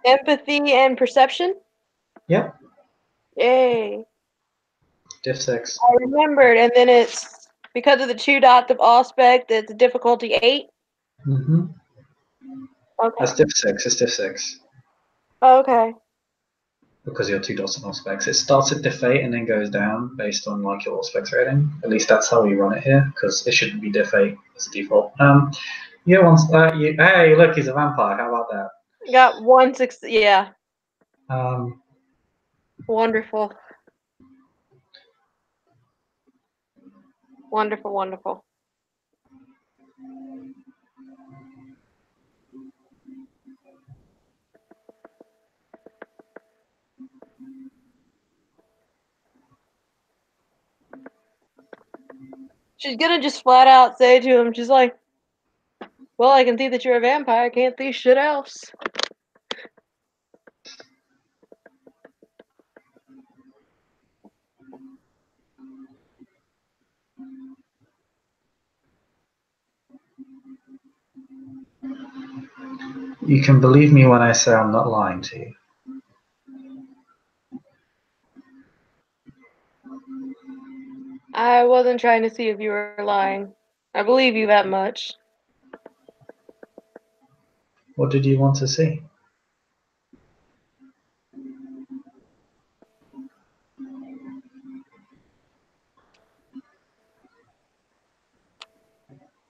Empathy and perception? Yep. Yay. Diff 6. I remembered, and then it's because of the 2 dots of aspect, it's difficulty 8. Mm-hmm. Okay. That's Diff 6. It's Diff 6. Okay. Because your 2 dots and specs. It starts at Diff 8 and then goes down based on like your specs rating. At least that's how we run it here, because it shouldn't be Diff 8 as a default. Hey, look, he's a vampire. How about that? Got 1 6. Yeah. Um, Wonderful. Wonderful, wonderful. She's gonna just flat out say to him, she's like, well, I can see that you're a vampire, can't see shit else. you can believe me when I say I'm not lying to you. I wasn't trying to see if you were lying. I believe you that much. What did you want to see?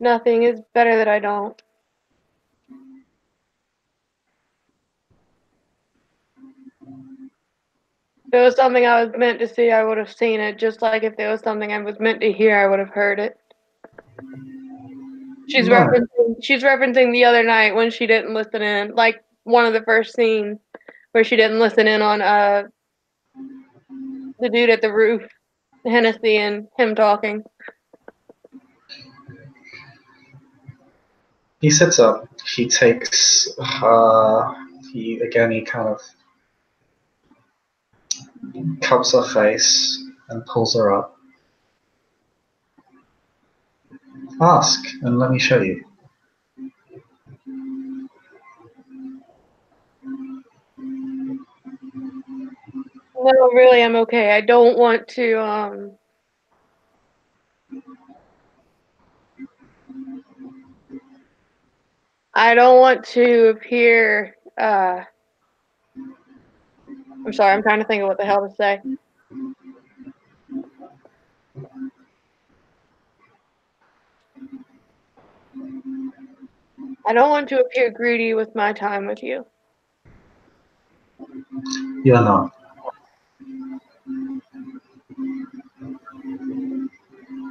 Nothing is better that I don't. If there was something I was meant to see, I would have seen it, just like if there was something I was meant to hear, I would have heard it. She's No. referencing the other night when she didn't listen in, like one of the first scenes where she didn't listen in on the dude at the roof, Hennessy, and him talking. He sits up. He takes he kind of cups her face and pulls her up. Ask, and let me show you. No, really, I'm okay. I don't want to, I don't want to appear, I'm sorry, I'm trying to think of what the hell to say. I don't want to appear greedy with my time with you. You're not.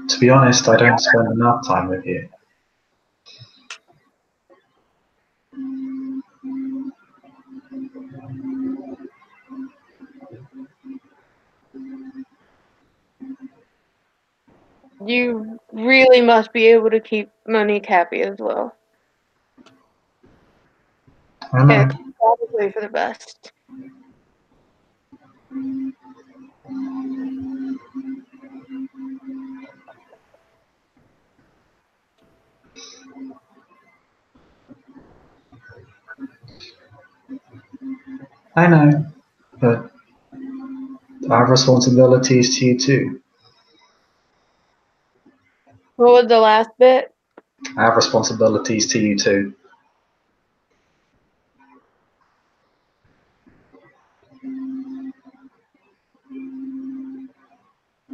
To be honest, I don't spend enough time with you. You really must be able to keep Monique happy as well. I know. It's probably for the best. I know. But I have responsibilities to you too. What was the last bit? I have responsibilities to you too.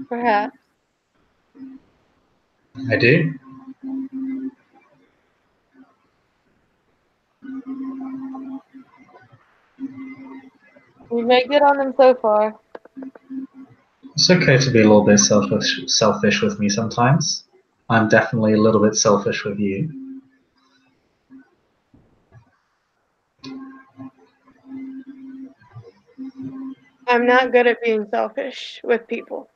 Perhaps. I do. You make good on them so far. It's okay to be a little bit selfish with me sometimes. I'm definitely a little bit selfish with you. I'm not good at being selfish with people.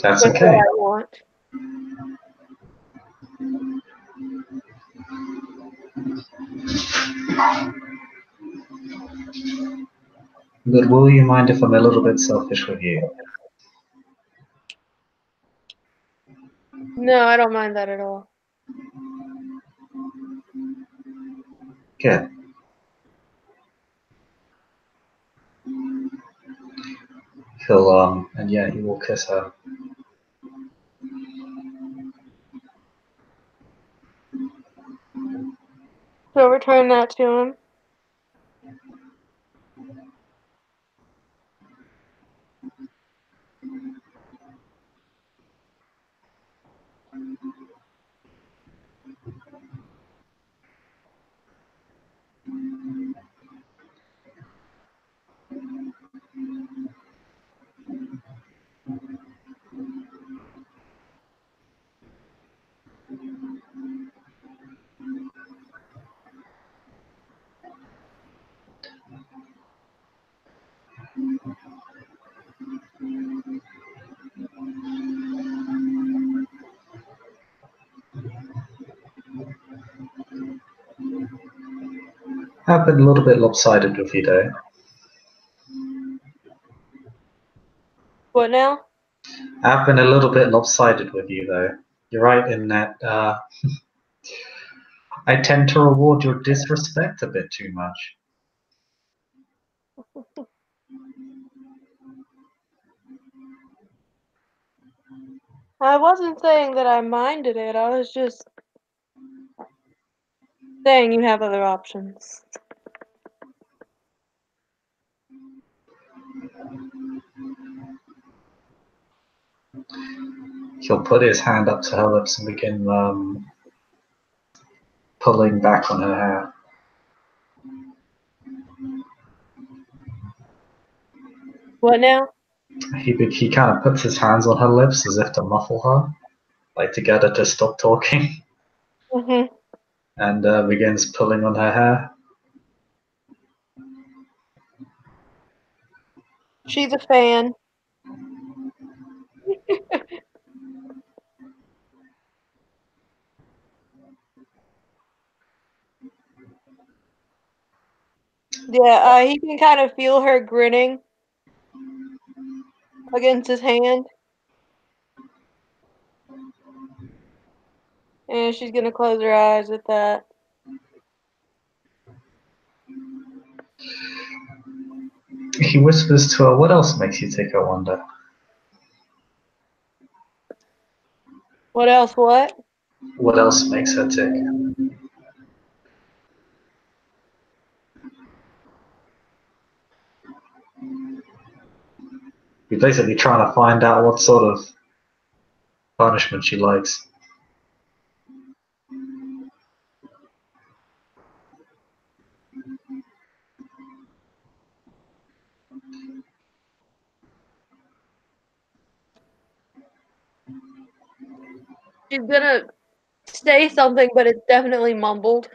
That's With what okay. I want. But will you mind if I'm a little bit selfish with you? No, I don't mind that at all. Good. And yeah, you will kiss her. So return that to him. I've been a little bit lopsided with you though. What now? I've been a little bit lopsided with you though. You're right in that I tend to reward your disrespect a bit too much. I wasn't saying that I minded it. I was just saying you have other options. He'll put his hand up to her lips and begin pulling back on her hair. What now? He kind of puts his hands on her lips as if to muffle her, like to get her to stop talking, Mhm. and begins pulling on her hair. She's a fan. Yeah, he can kind of feel her grinning against his hand. And she's gonna close her eyes at that. He whispers to her, "What else makes you tick, I wonder?" What else? What? What else makes her tick? He's basically trying to find out what sort of punishment she likes. She's gonna say something, but it's definitely mumbled.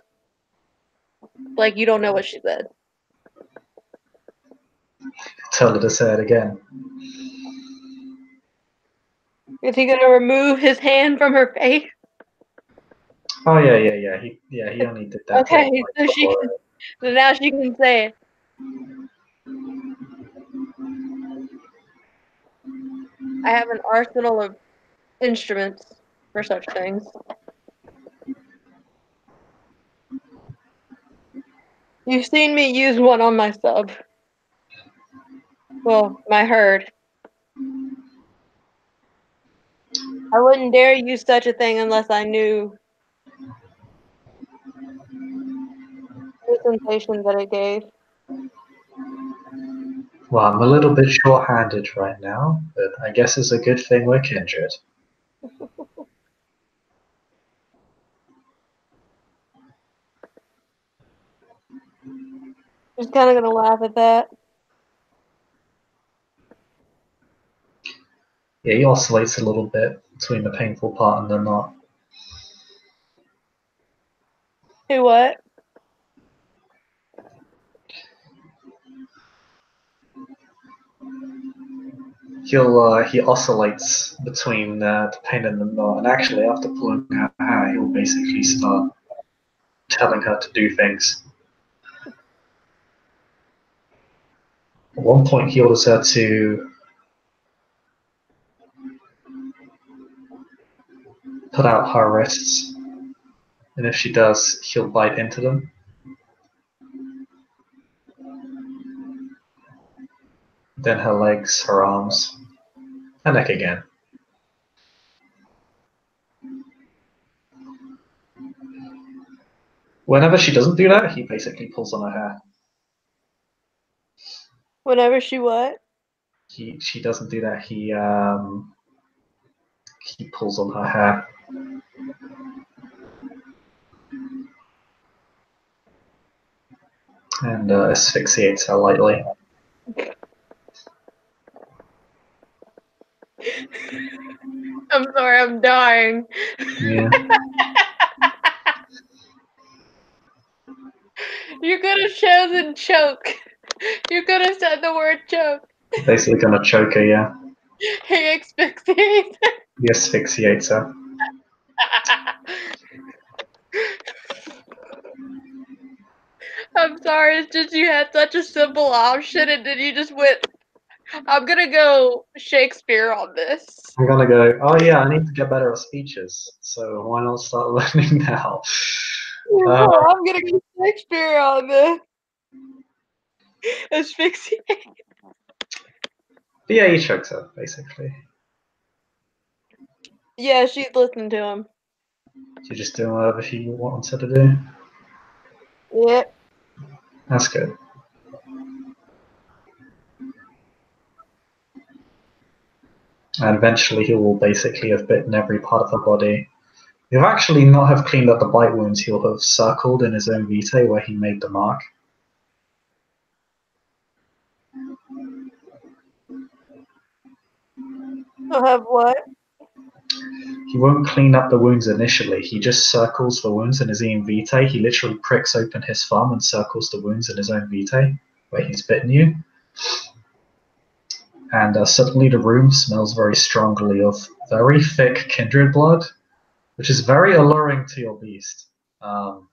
Like you don't know what she said. Tell her to say it again. Is he gonna remove his hand from her face? Oh yeah. He only did that to Okay, like, so she can, so now she can say it. I have an arsenal of instruments for such things. You've seen me use one on my sub. Well, my herd. I wouldn't dare use such a thing unless I knew the sensation that it gave. Well, I'm a little bit short-handed right now, but I guess it's a good thing we're kindred. Just kind of gonna laugh at that. Yeah, he oscillates a little bit between the painful part and the not. Do what? He oscillates between the pain and the not, and actually after pulling her hair, he'll basically start telling her to do things. At one point, he orders her to put out her wrists, and if she does, he'll bite into them. Then her legs, her arms, her neck again. Whenever she doesn't do that, he basically pulls on her hair. Whenever she what? She doesn't do that. He pulls on her hair. And asphyxiates her lightly. I'm sorry, I'm dying. Yeah. You could have chosen choke. You could have said the word choke. Basically gonna choke her, yeah. He asphyxiates. He asphyxiates her. I'm sorry, it's just you had such a simple option and then you just went, I'm gonna go Shakespeare on this. I'm gonna go, oh yeah, I need to get better at speeches, so why not start learning now? I'm gonna go Shakespeare on this. Asphyxiate. But yeah, he chokes her, basically. Yeah, she's listening to him. She's just doing whatever she wants her to do. Yep. That's good. And eventually he will basically have bitten every part of her body. He'll actually not have cleaned up the bite wounds, he'll have circled in his own vitae where he made the mark. He'll have what? He won't clean up the wounds initially, he just circles the wounds in his own vitae. He literally pricks open his thumb and circles the wounds in his own vitae where he's bitten you. And suddenly the room smells very strongly of very thick kindred blood, which is very alluring to your beast. It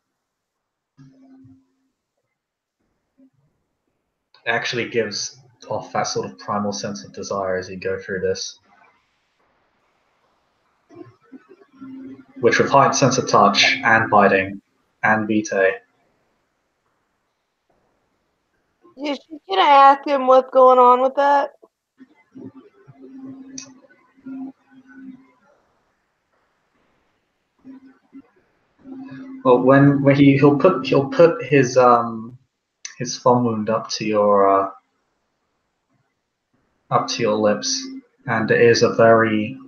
actually gives off that sort of primal sense of desire as you go through this. Which with heightened sense of touch and biting and vitae. Yeah, she's gonna ask him what's going on with that. Well, when he'll put his thumb wound up to your lips, and it is a very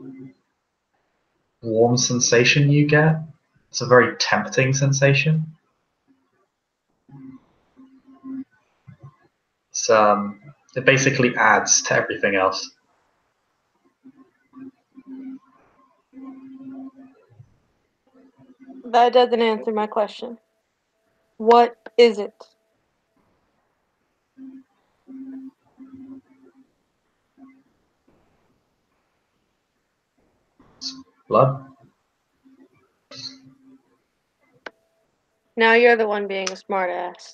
warm sensation you get. It's a very tempting sensation. It basically adds to everything else. That doesn't answer my question. What is it? Blood? Now you're the one being a smartass.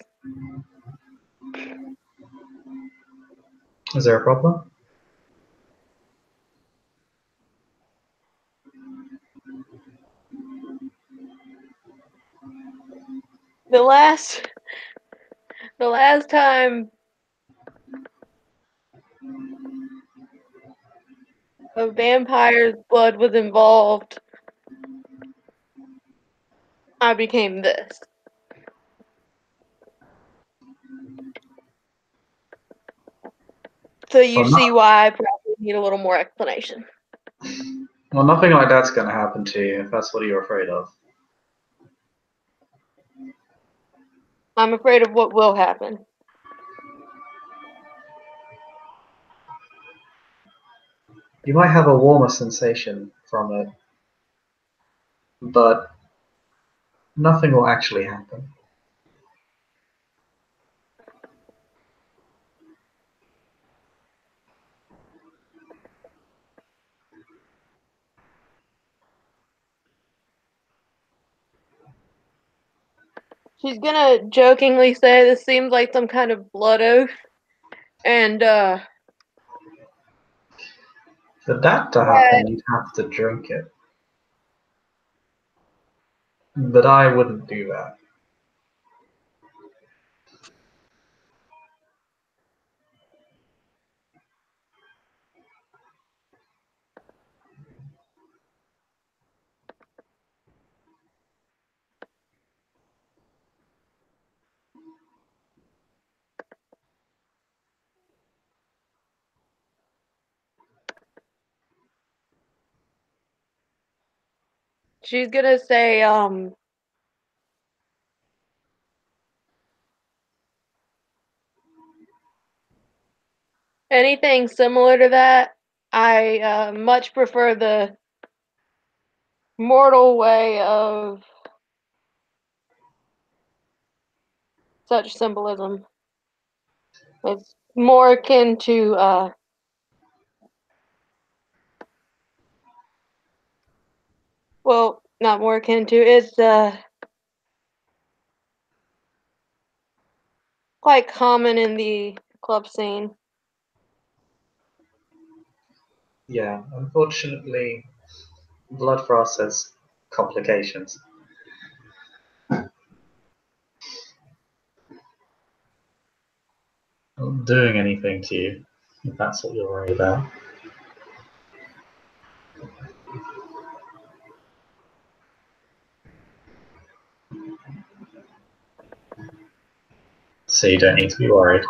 Is there a problem? The last time a vampire's blood was involved, I became this. So you Well, see why I probably need a little more explanation. well, nothing like that's going to happen to you if that's what you're afraid of. I'm afraid of what will happen. You might have a warmer sensation from it, but nothing will actually happen. She's gonna jokingly say this seems like some kind of blood oath, and For that to happen, you'd have to drink it. But I wouldn't do that. she's gonna say, anything similar to that. I much prefer the mortal way of such symbolism. It's more akin to, well, not more akin to, it's quite common in the club scene. Yeah, unfortunately, blood frost has complications. Not doing anything to you, if that's what you're worried about. So you don't need to be worried.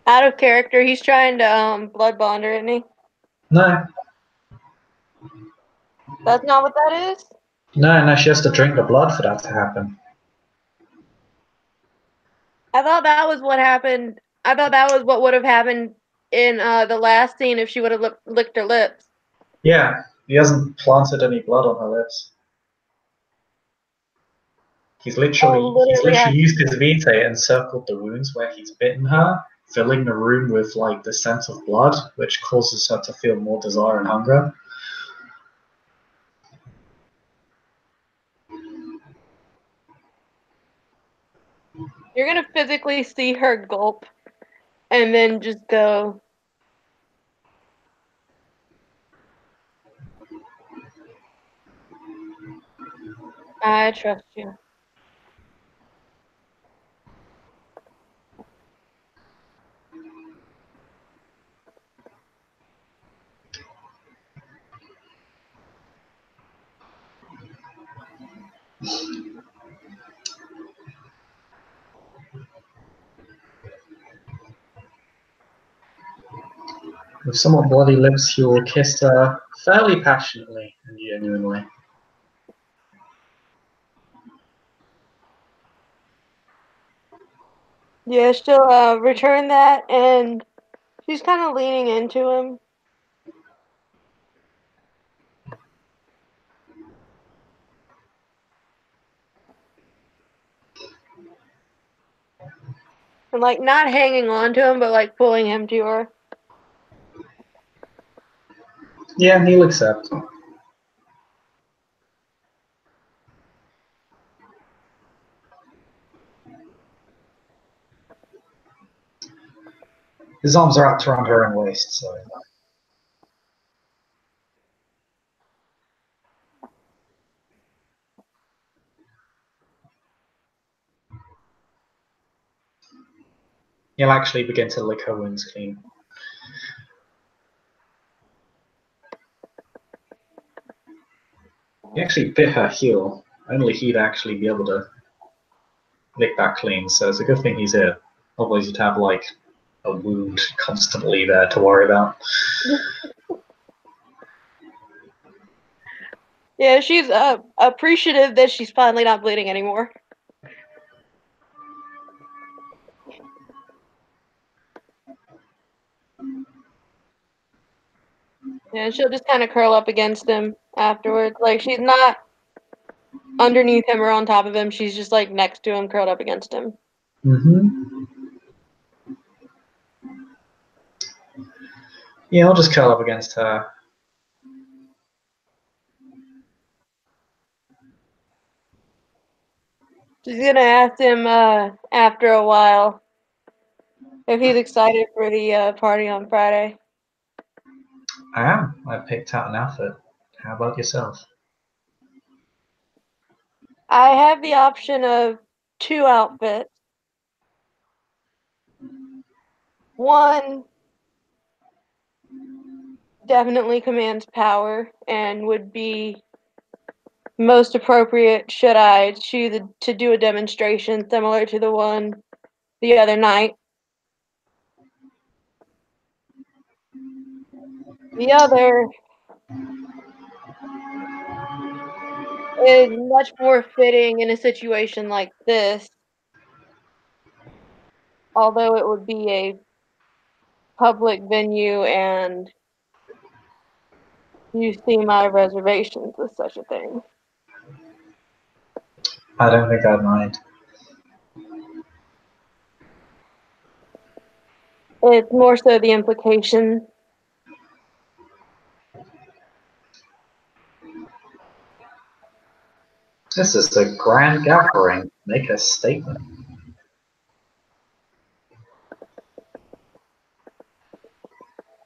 Out of character, he's trying to blood bond her, isn't he? No, That's not what that is? no, she has to drink the blood for that to happen. I thought that was what happened. I thought that was what would have happened in the last scene if she would have licked her lips. Yeah, he hasn't planted any blood on her lips. He's literally Literally, used his vitae and circled the wounds where he's bitten her, filling the room with like the scent of blood, which causes her to feel more desire and hunger. you're gonna physically see her gulp and then just go, I trust you. With somewhat bloody lips, he will kiss her fairly passionately and genuinely. Yeah, she'll return that, and she's kind of leaning into him. And, like, not hanging on to him, but, like, pulling him to her. Yeah, he'll accept. His arms are wrapped around her own waist, so. He'll actually begin to lick her wounds clean. He actually bit her heel. Only he'd actually be able to lick that clean, so it's a good thing he's here. Otherwise you'd have, like, a wound constantly there to worry about. Yeah, she's appreciative that she's finally not bleeding anymore. Yeah, she'll just kind of curl up against him afterwards. Like, she's not underneath him or on top of him. She's just, like, next to him, curled up against him. Mm-hmm. Yeah, I'll just curl up against her. She's gonna ask him after a while if he's excited for the party on Friday. I am. I picked out an outfit. How about yourself? I have the option of 2 outfits. One definitely commands power and would be most appropriate should I choose to do a demonstration similar to the one the other night. The other is much more fitting in a situation like this, although it would be a public venue and you see my reservations with such a thing. I don't think I'd mind. It's more so the implication. This is a grand gathering. Make a statement.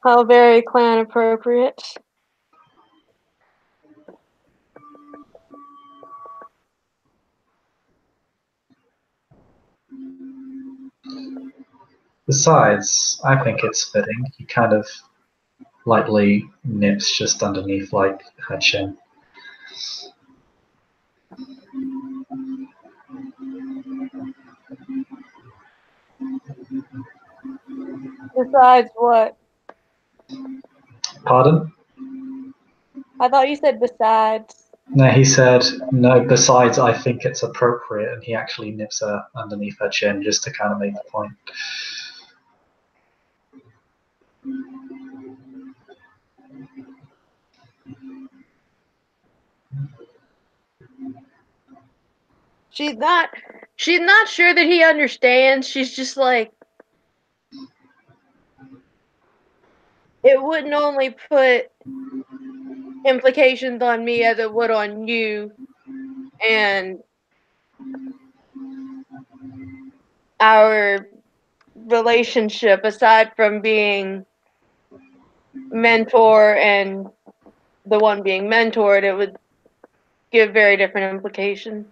How very clan appropriate. Besides, I think it's fitting. He kind of lightly nips just underneath, like, her chin. Besides what? Pardon? I thought you said besides. No, he said, no, besides, I think it's appropriate, and he actually nips her underneath her chin just to kind of make the point. She's not sure that he understands. She's just like, it wouldn't only put implications on me as it would on you and our relationship aside from being mentor and the one being mentored, it would give very different implications.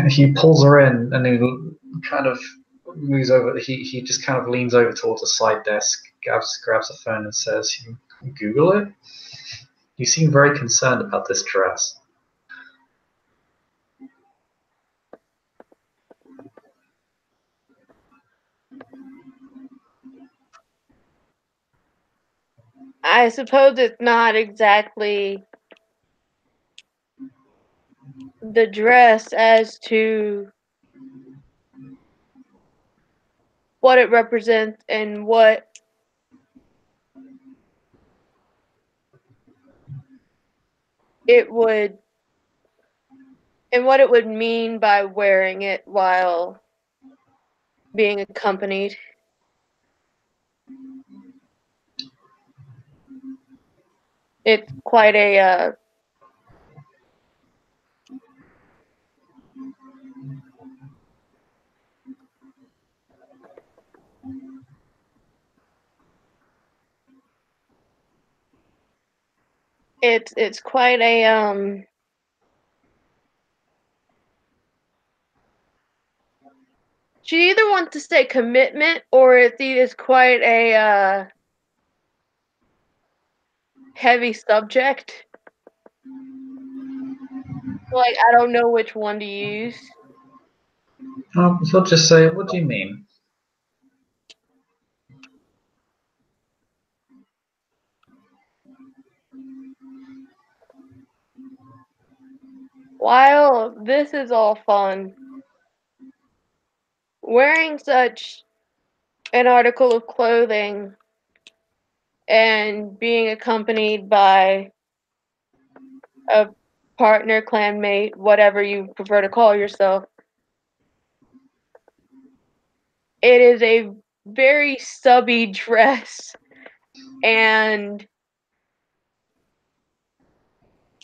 He pulls her in, and he kind of moves over. He just kind of leans over towards a side desk, grabs a phone, and says, "You Google it? You seem very concerned about this dress." I suppose it's not exactly the dress as to what it represents and what it would, and what it would mean by wearing it while being accompanied. It's quite a it's quite a she either wants to say commitment or it's quite a heavy subject. Like, I don't know which one to use. So I'll just say, what do you mean? While this is all fun, wearing such an article of clothing and being accompanied by a partner, clanmate, whatever you prefer to call yourself, it is a very subby dress, and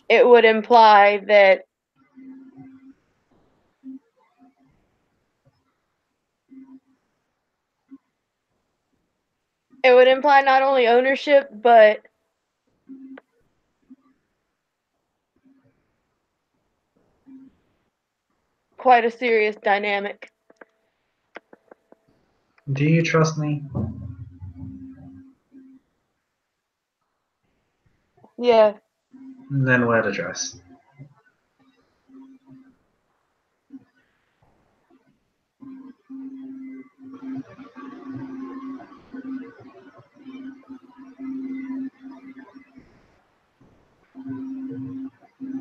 it would imply that it would imply not only ownership but quite a serious dynamic. Do you trust me? Yeah. Then wear the dress.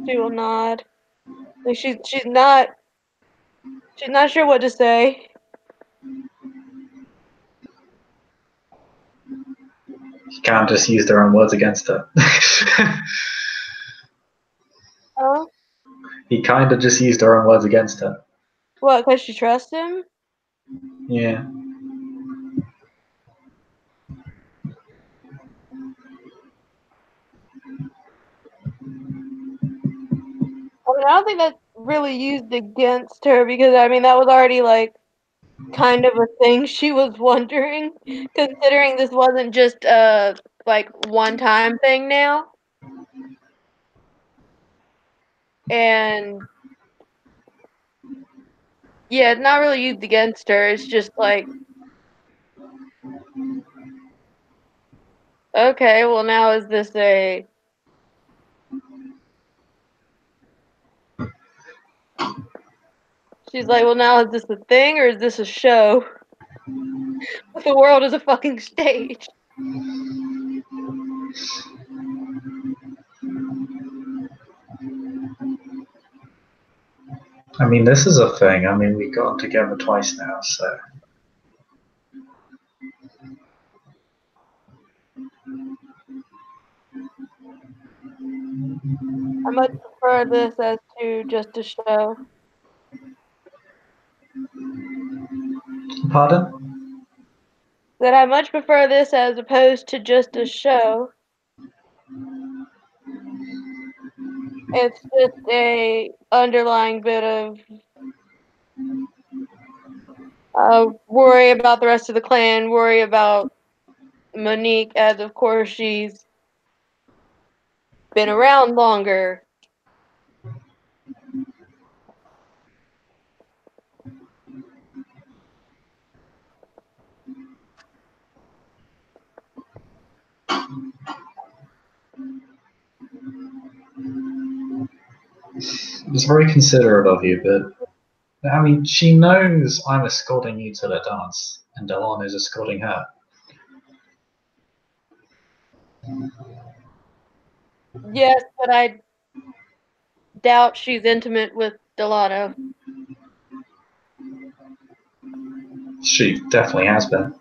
She will nod. Like she's not sure what to say. You can't just use their own words against her. Oh, He kind of just used her own words against her. what? Because she trusts him? Yeah. I mean, I don't think that's really used against her because I mean that was already like kind of a thing she was wondering, considering this wasn't just a like one time thing now. And yeah, it's not really used against her. It's just like, okay, well now is this a she's like, well now is this a thing or is this a show? The world is a fucking stage. I mean, this is a thing. I mean, we've gotten together twice now, so. I much prefer this as to just a show. Pardon? That I much prefer this as opposed to just a show. It's just a underlying bit of worry about the rest of the clan, worry about Monique, as of course she's been around longer. It's very considerate of you, but I mean, she knows I'm escorting you to the dance, and Delano's escorting her. Yes, but I doubt she's intimate with Delano. She definitely has been.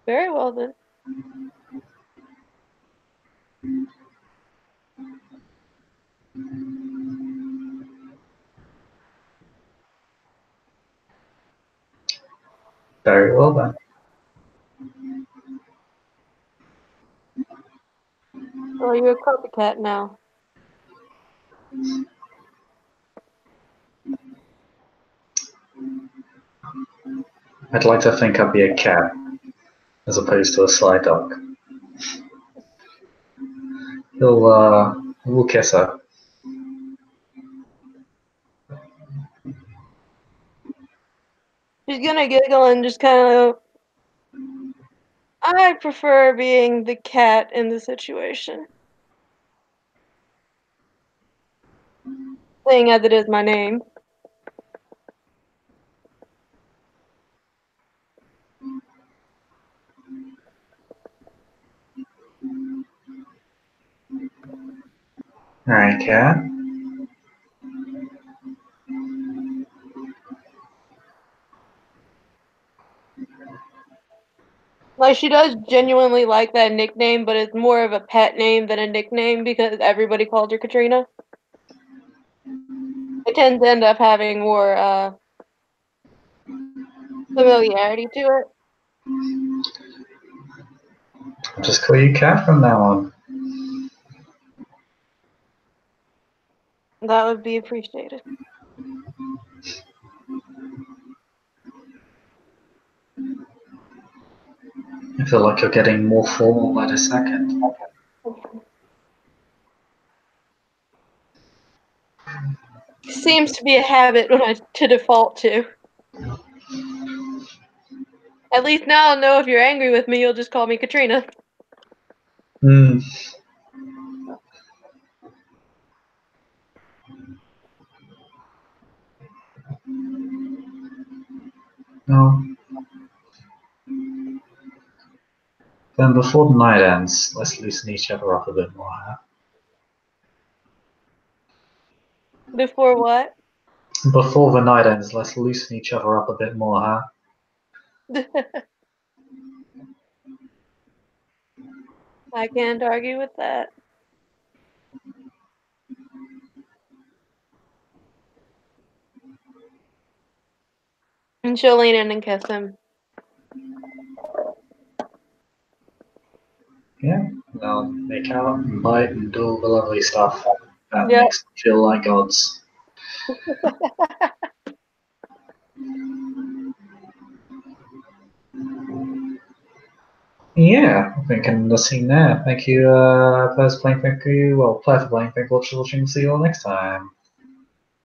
Very well then. Very well then. Oh, you're a copycat now. I'd like to think I'd be a cat, as opposed to a sly dog. We'll kiss her. She's gonna giggle and just kind of. I prefer being the cat in the situation. Seeing as it is my name. Alright, cat. Like, she does genuinely like that nickname, but it's more of a pet name than a nickname because everybody calls her Katrina. I tend to end up having more familiarity to it. I'll just call you cat from now on. That would be appreciated. I feel like you're getting more formal by the second. Seems to be a habit to default to. At least now I'll know if you're angry with me, you'll just call me Katrina. Hmm. No. Then before the night ends, let's loosen each other up a bit more, huh? Before what? Before the night ends, let's loosen each other up a bit more, huh? I can't argue with that. And she'll lean in and kiss him. Yeah, they'll make out and bite and do all the lovely stuff that Yep. makes them feel like gods. Yeah, I think I'm the scene there. Thank you, players playing. Thank you. Well, player for playing. Thank you for watching. See you all next time.